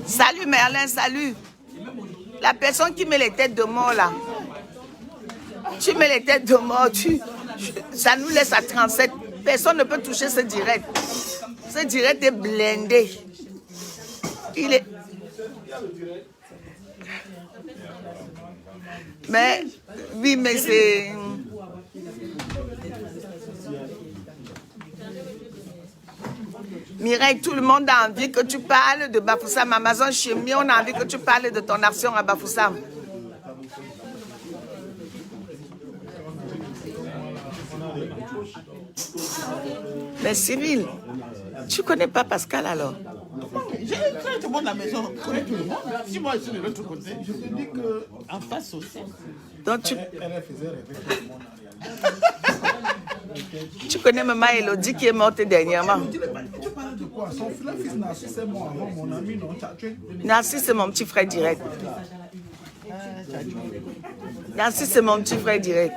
Salut Merlin, salut. La personne qui met les têtes de mort là. Tu mets les têtes de mort, ça nous laisse à 37. Personne ne peut toucher ce direct. Ce direct est blindé. Il est... Mais, oui, mais c'est... Mireille, tout le monde a envie que tu parles de Bafoussam. Amazon Chimie, on a envie que tu parles de ton action à Bafoussam. Mais Cyril, tu connais pas Pascal alors? J'ai très tout le monde à la maison, je connais tout le monde. Si moi je suis de l'autre côté, je te dis qu'en face aussi. Donc tu connais maman Elodie qui est morte dernièrement? Tu parles de quoi? Son fils Narcisse est mort avant mon ami, non? Narcisse c'est mon petit frère direct. Narcisse c'est mon petit frère direct.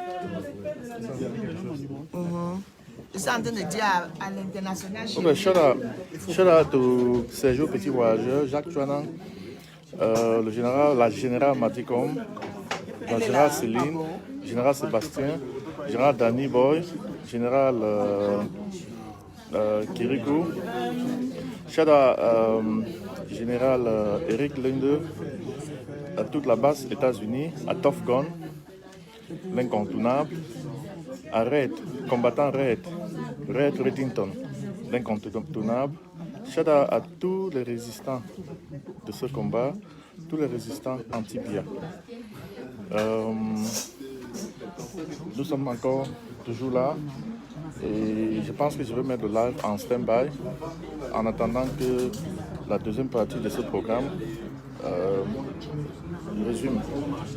Je suis en train de dire à l'international. Okay, shout out to Sergio Petit Voyageur, Jacques Chouanan, la générale Maticom, la générale Céline, général Sébastien, général Danny Boy, général Kirikou, shout out général Eric Linde, à toute la base États-Unis, à Top Gun, l'incontournable, à Red, combattant Red Reddington, l'incontournable. Shout out à tous les résistants de ce combat, tous les résistants anti-BIA. Nous sommes encore toujours là et je pense que je vais mettre le live en stand-by en attendant que la deuxième partie de ce programme résume.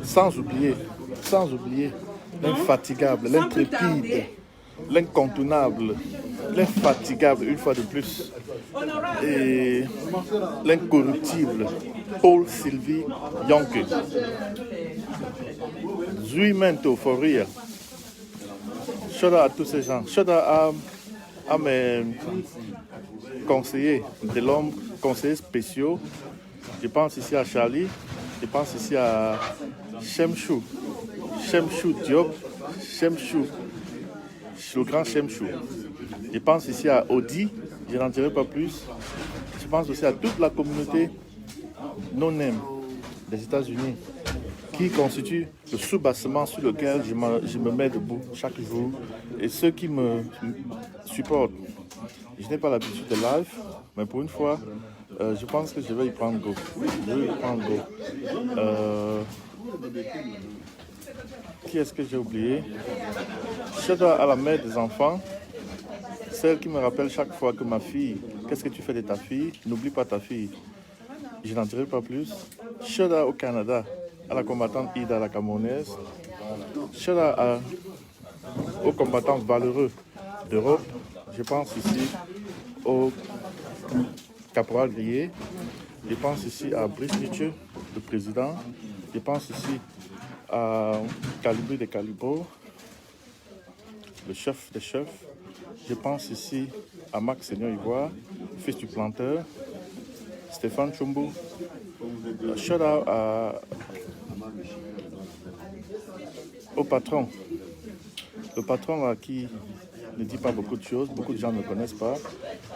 Sans oublier l'infatigable, l'intrépide, l'incontournable, l'infatigable une fois de plus et l'incorruptible Paul Sylvie Yonke. Zuimento for real. Shout out à tous ces gens. Shout out à mes conseillers de l'ombre, conseillers spéciaux. Je pense ici à Charlie, je pense ici à Shemchou Diop, Shemchou, le grand Shemchou. Je pense ici à Audi, je n'en dirai pas plus. Je pense aussi à toute la communauté non-name des États-Unis qui constitue le sous-bassement sur lequel je me mets debout chaque jour et ceux qui me supportent. Je n'ai pas l'habitude de live, mais pour une fois, je pense que je vais y prendre go. Qui est-ce que j'ai oublié? Je dois à la mère des enfants, celle qui me rappelle chaque fois que ma fille, qu'est-ce que tu fais de ta fille? N'oublie pas ta fille. Je n'en dirai pas plus. Shout out au Canada, à la combattante Ida, la Camerounaise. Shout out aux combattants valeureux d'Europe. Je pense ici au caporal Grillé. Je pense ici à Brice Nietzsche, le président. Je pense ici à Calibri de Calibro, le chef des chefs. Je pense ici à Max Seigneur Ivoire, fils du planteur. Stéphane Chumbo. Shout out au patron. Le patron là, qui ne dit pas beaucoup de choses, beaucoup de gens ne connaissent pas,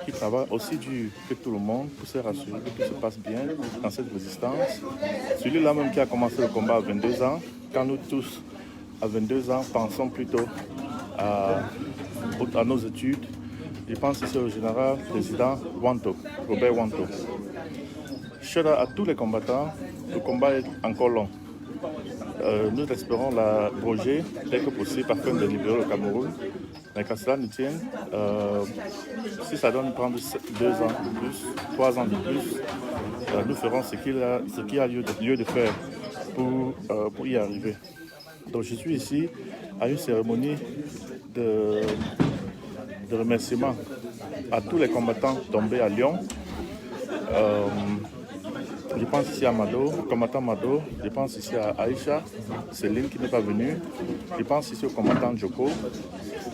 qui travaille aussi dur que tout le monde pour se rassurer que tout se passe bien dans cette résistance. Celui-là même qui a commencé le combat à 22 ans, quand nous tous, à 22 ans, pensons plutôt à nos études. Je pense ici au général président Wanto, Robert Wanto. Shout out à tous les combattants, le combat est encore long. Nous espérons l'abroger dès que possible afin de libérer le Cameroun. Mais qu'à cela nous tienne, si ça doit nous prendre 2 ans de plus, 3 ans de plus, nous ferons ce qu'il y a lieu de faire pour y arriver. Donc je suis ici à une cérémonie de remerciements à tous les combattants tombés à Lyon. Je pense ici à Mado, combattant Mado. Je pense ici à Aïcha, Céline qui n'est pas venue. Je pense ici au combattant Joko.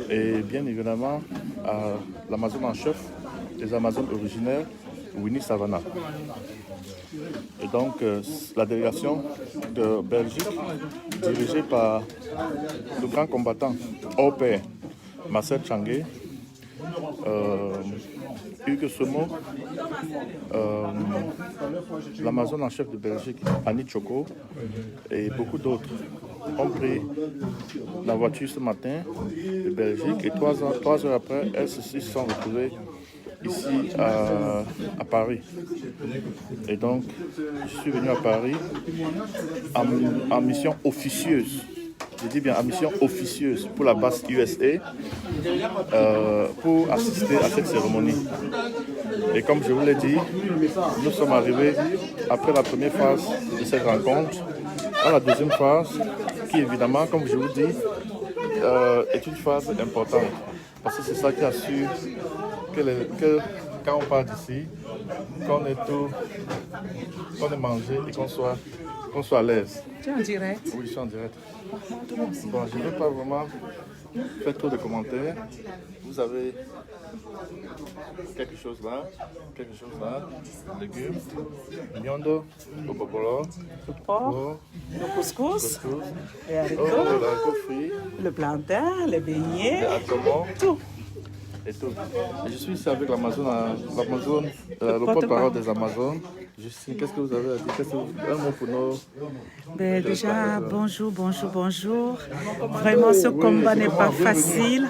Et bien évidemment à l'Amazone en chef des Amazones originaires, Winnie Savannah. Et donc la délégation de Belgique, dirigée par le grand combattant hors pair, Marcel Changué, Hugues Semo, l'Amazone en chef de Belgique, Annie Choco, et beaucoup d'autres ont pris la voiture ce matin de Belgique et 3 heures après, elles se sont retrouvées ici à Paris. Et donc, je suis venu à Paris en mission officieuse. Je dis bien en mission officieuse pour la base USA pour assister à cette cérémonie. Et comme je vous l'ai dit, nous sommes arrivés après la première phase de cette rencontre, dans la deuxième phase, qui évidemment, comme je vous dis, est une phase importante. Parce que c'est ça qui assure que quand on part d'ici, qu'on est mangé et qu'on soit à l'aise. Tu es en direct? Oui, je suis en direct. Bon, je ne vais pas vraiment faire trop de commentaires. Vous avez quelque chose là, légumes, miondo, bobolo, le porc, le couscous, les haricots, frit, le plantain, les beignets, tout. Et tout. Et je suis ici avec l'Amazone, le porte-parole des Amazones. Justine, qu'est-ce que vous avez à dire? Un mot pour nous? Déjà, bonjour. Vraiment, ce combat n'est pas facile.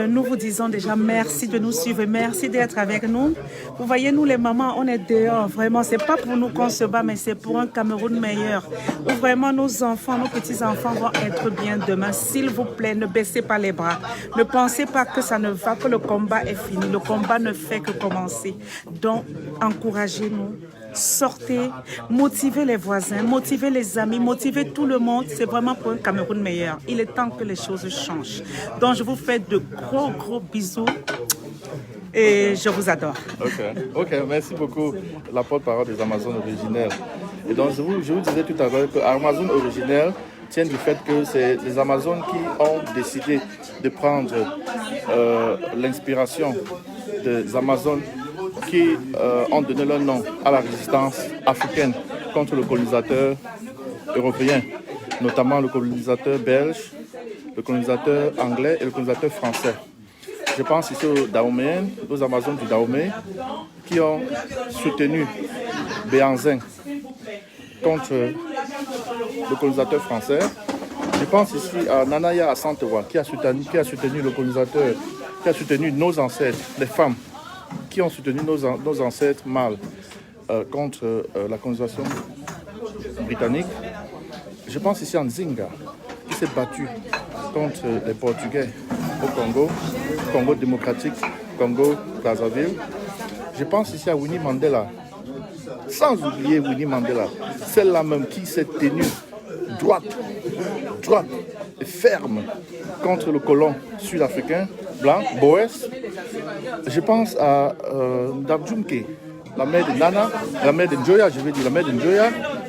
Nous vous disons déjà merci de nous suivre, merci d'être avec nous. Vous voyez, nous les mamans, on est dehors. Vraiment, c'est pas pour nous qu'on se bat, mais c'est pour un Cameroun meilleur. Où vraiment nos enfants, nos petits-enfants vont être bien demain. S'il vous plaît, ne baissez pas les bras. Ne pensez pas que ça ne va, que le combat est fini. Le combat ne fait que commencer. Donc, encouragez-nous. Sortez, motivez les voisins, motivez les amis, motivez tout le monde. C'est vraiment pour un Cameroun meilleur. Il est temps que les choses changent. Donc, je vous fais de gros bisous et je vous adore. Ok, merci beaucoup, la porte-parole des Amazones originaires. Et donc, je vous disais tout à l'heure que Amazones originaires tiennent du fait que c'est les Amazones qui ont décidé de prendre l'inspiration des Amazones qui ont donné leur nom à la résistance africaine contre le colonisateur européen, notamment le colonisateur belge, le colonisateur anglais et le colonisateur français. Je pense ici aux Dahoméens, aux Amazones du Dahomey, qui ont soutenu Béhanzin contre le colonisateur français. Je pense ici à Nanaya Assantewa, qui a soutenu le colonisateur, qui a soutenu nos ancêtres, les femmes, qui ont soutenu nos ancêtres mâles contre la colonisation britannique. Je pense ici à Nzinga, qui s'est battu contre les Portugais au Congo démocratique, Congo-Brazzaville. Je pense ici à Winnie Mandela, sans oublier Winnie Mandela, celle-là même qui s'est tenue droite et ferme contre le colon sud-africain blanc, Boès. Je pense à Ndabdjoumke, la mère de Nana, la mère de Njoya,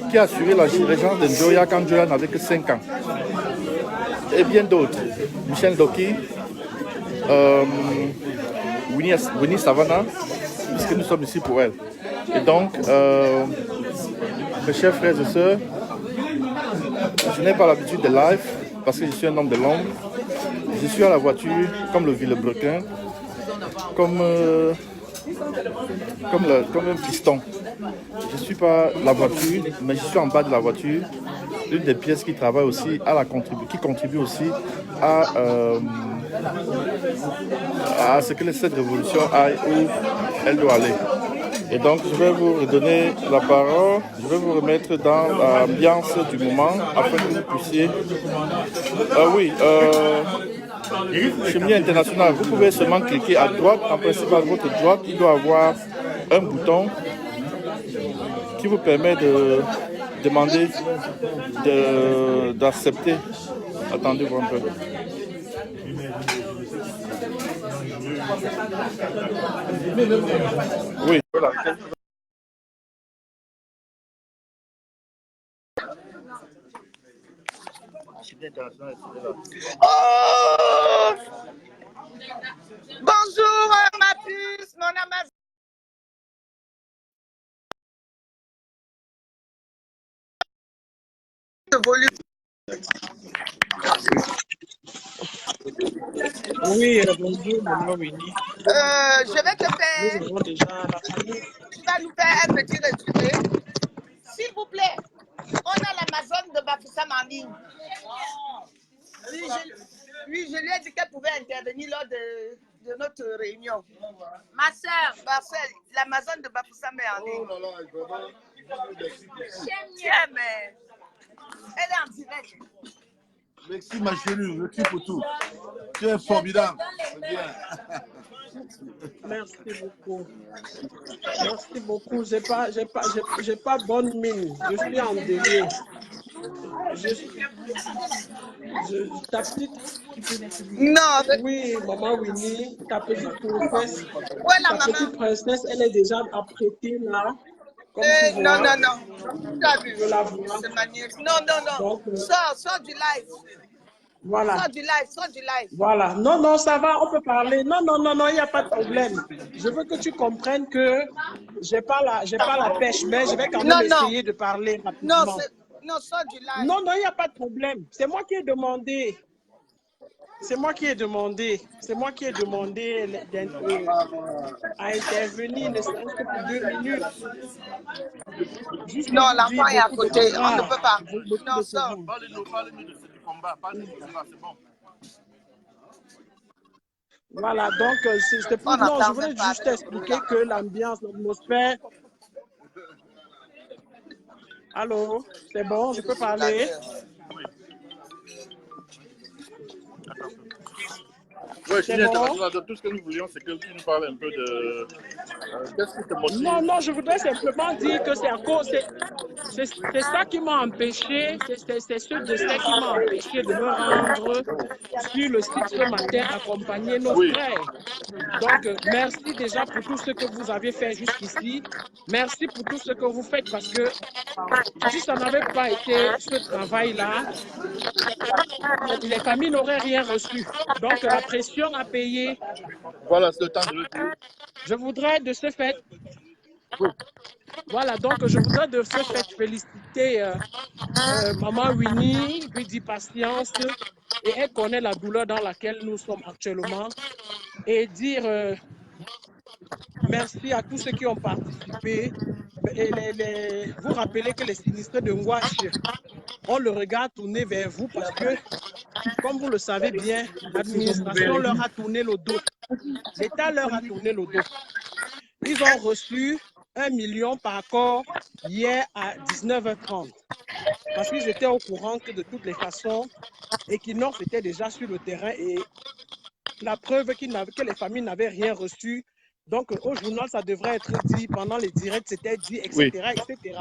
qui a assuré la régence de Njoya quand Njoya n'avait que 5 ans. Et bien d'autres. Michel Doki, Winnie Savannah, puisque nous sommes ici pour elle. Et donc, mes chers frères et sœurs, je n'ai pas l'habitude de live parce que je suis un homme de l'ombre. Je suis à la voiture comme le Villebrequin, comme un piston. Je ne suis pas la voiture, mais je suis en bas de la voiture. Une des pièces qui travaille aussi qui contribue aussi à ce que cette révolution aille où elle doit aller. Et donc, je vais vous redonner la parole, je vais vous remettre dans l'ambiance du moment afin que vous puissiez... Cheminée internationale, vous pouvez seulement cliquer à droite. En principe, à votre droite, il doit avoir un bouton qui vous permet de demander d'accepter. Attendez-vous un peu. Oui, voilà. Oh! Bonjour, ma puce, mon Amazon. De volume. Oui, bonjour, maman Winnie. Je vais te faire. Nous avons déjà la famille. Tu vas nous faire un petit résumé. S'il vous plaît, on a l'Amazon de Bafoussam en ligne. Oui, je lui ai dit qu'elle pouvait intervenir lors de notre réunion. Ma soeur, Marcel, l'Amazon de Bafoussam est en ligne. Tiens, mais elle est en direct. Merci ma chérie, merci pour tout. Tu es formidable. Merci beaucoup. Merci beaucoup. J'ai pas bonne mine. Je suis en délai. Ta petite. Non. Oui, maman Winnie, ta petite princesse. Voilà, ta maman. petite princesse, elle est déjà apprêtée là. Comme tu vois. Non. Tu as vu. Je la vois. C'est magnifique. Non. Donc, sors du live. Voilà. Sors du live. Voilà. Non, ça va, on peut parler. Non, il n'y a pas de problème. Je veux que tu comprennes que j'ai pas la pêche, mais je vais quand même essayer de parler rapidement. Non, sors du live. Non, il n'y a pas de problème. C'est moi qui ai demandé. C'est moi qui ai demandé à intervenir, ne serait-ce que pour 2 minutes. Juste non, l'enfant est à côté, on ne peut pas. Non, sors. Parlez-nous de ce combat, parlez-nous de cela, c'est bon. Voilà, donc c'est pour... Non, je voulais juste expliquer que l'ambiance, l'atmosphère... Allô, c'est bon, je peux parler? Oui, c'est bon? Tout ce que nous voulions, c'est que tu nous parles un peu de... Qu'est-ce qui te motive? Non, je voudrais simplement dire que c'est à cause... C'est ça qui m'a empêché, c'est ce décès qui m'a empêché de me rendre sur le site ce matin, accompagner nos frères. Donc, merci déjà pour tout ce que vous avez fait jusqu'ici. Merci pour tout ce que vous faites parce que si ça n'avait pas été ce travail-là, les familles n'auraient rien reçu. Donc, la pression à payer. Voilà, c'est le temps de le dire. Je voudrais de ce fait... Voilà, donc je voudrais de ce fait féliciter Maman Winnie, lui dit patience, et elle connaît la douleur dans laquelle nous sommes actuellement, et dire merci à tous ceux qui ont participé. Et vous rappelez que les sinistrés de Ngwash ont le regard tourné vers vous parce que, comme vous le savez bien, l'administration leur a tourné le dos. L'État leur a tourné le dos. Ils ont reçu 1 million par corps hier à 19h30. Parce qu'ils étaient au courant que de toutes les façons, Equinox était déjà sur le terrain et la preuve que les familles n'avaient rien reçu. Donc au journal, ça devrait être dit, pendant les directs, c'était dit, etc., etc.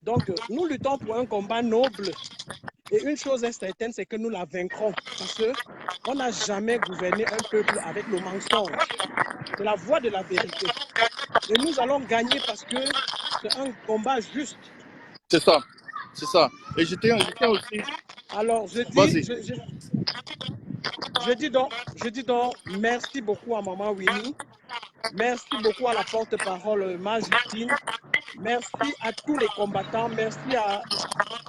Donc nous luttons pour un combat noble. Et une chose est certaine, c'est que nous la vaincrons. Parce qu'on n'a jamais gouverné un peuple avec le mensonge. C'est la voie de la vérité. Et nous allons gagner parce que c'est un combat juste. C'est ça. Et je tiens aussi... Alors, je dis donc, merci beaucoup à Maman Winnie. Merci beaucoup à la porte-parole Justine. Merci à tous les combattants. Merci à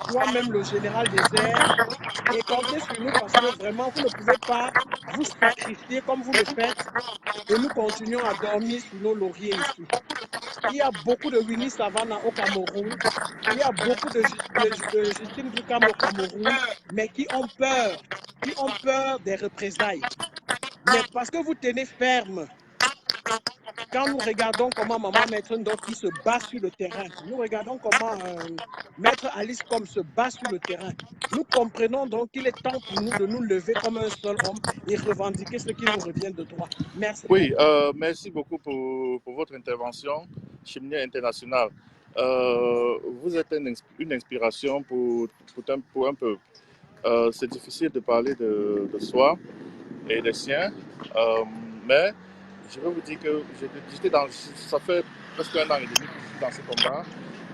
toi-même, le général des airs. Et comptez sur nous parce que vraiment, vous ne pouvez pas vous sacrifier comme vous le faites. Et nous continuons à dormir sur nos lauriers ici. Il y a beaucoup de Winnie Savannah au Cameroun. Il y a beaucoup de Justine Boukam au Cameroun, mais qui ont peur des représailles. Mais parce que vous tenez ferme, quand nous regardons comment Maman Maître Ndoki se bat sur le terrain, nous regardons comment Maître Alice Comme se bat sur le terrain, nous comprenons donc qu'il est temps pour nous de nous lever comme un seul homme et revendiquer ce qui nous revient de droit. Merci. Oui, merci beaucoup pour votre intervention, Cheminée Internationale. Vous êtes une inspiration pour un peuple. C'est difficile de parler de soi et des siens, mais je vais vous dire que ça fait presque 1 an et demi que je suis dans ce combat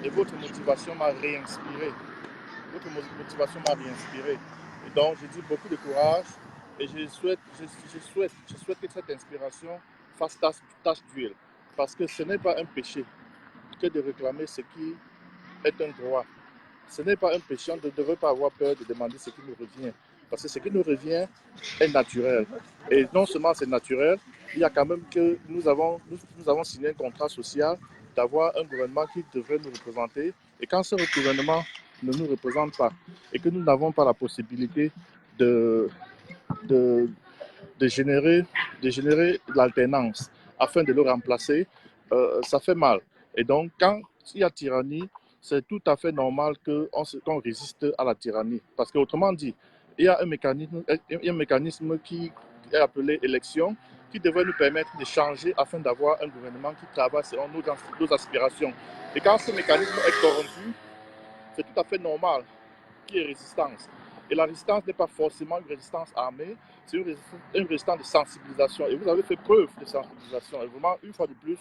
et votre motivation m'a réinspiré. Votre motivation m'a réinspiré. Et donc, je dis beaucoup de courage et je souhaite que cette inspiration fasse tache d'huile. Parce que ce n'est pas un péché que de réclamer ce qui est un droit. Ce n'est pas un péché, on ne devrait pas avoir peur de demander ce qui nous revient. Parce que ce qui nous revient est naturel. Et non seulement c'est naturel, il y a quand même que nous avons signé un contrat social d'avoir un gouvernement qui devrait nous représenter. Et quand ce gouvernement ne nous représente pas et que nous n'avons pas la possibilité de générer l'alternance afin de le remplacer, ça fait mal. Et donc, quand il y a tyrannie, c'est tout à fait normal qu'on résiste à la tyrannie. Parce qu'autrement dit, il y a un mécanisme qui est appelé élection, qui devrait nous permettre de changer afin d'avoir un gouvernement qui travaille selon nos aspirations. Et quand ce mécanisme est corrompu, c'est tout à fait normal qu'il y ait résistance. Et la résistance n'est pas forcément une résistance armée, c'est une résistance de sensibilisation. Et vous avez fait preuve de sensibilisation. Et vraiment, une fois de plus,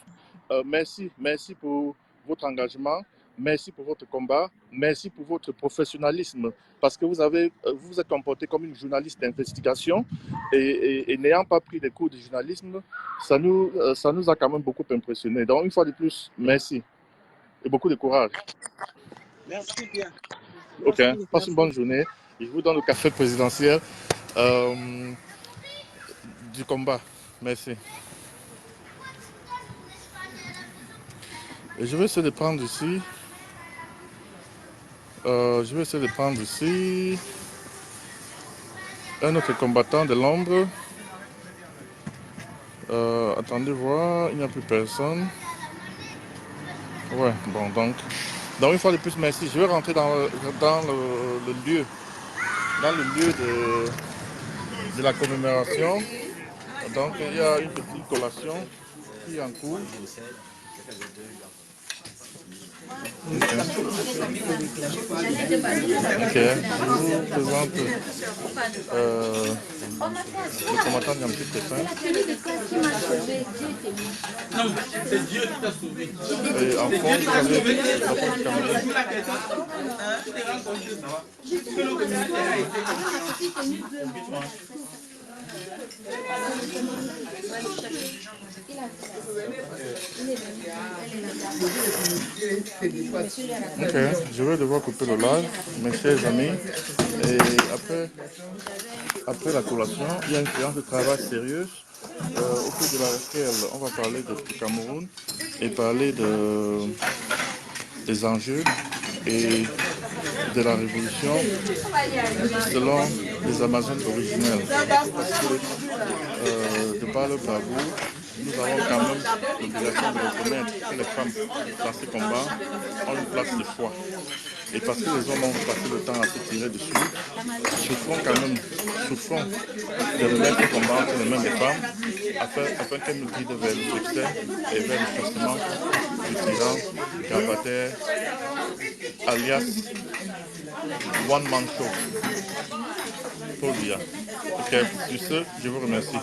merci pour votre engagement, merci pour votre combat, merci pour votre professionnalisme. Parce que vous vous êtes comporté comme une journaliste d'investigation et n'ayant pas pris des cours de journalisme, ça nous a quand même beaucoup impressionnés. Donc, une fois de plus, merci. Et beaucoup de courage. Merci bien. Ok, passe une bonne journée. Je vous donne le café présidentiel du combat. Merci. Et je vais essayer de prendre ici. Un autre combattant de l'ombre. Attendez voir, il n'y a plus personne. Ouais, bon, donc une fois de plus, merci. Je vais rentrer dans le lieu. Dans le lieu de la commémoration. Donc, il y a une petite collation qui est en cours. Ok, je vous présente le combattant Nyampi Pépin. Non, c'est Dieu qui t'a sauvé. Et en fond, vous avez le drapeau du Cameroun. Ok, je vais devoir couper le live, mes chers amis. Et après la collation, il y a une séance de travail sérieuse au cours de laquelle on va parler du Cameroun et parler des enjeux et de la révolution selon les Amazones originelles. De par le bravoure, nous avons quand même l'obligation de reconnaître que les femmes dans ce combat ont une place de choix. Et parce que les hommes ont passé le temps à se tirer dessus, souffrons de remettre le combat entre les mains des femmes afin qu'elles nous guident vers le succès et vers le chassement du tyran grabataire alias One Man Show. Paul Biya. Ok, sur ce, je vous remercie.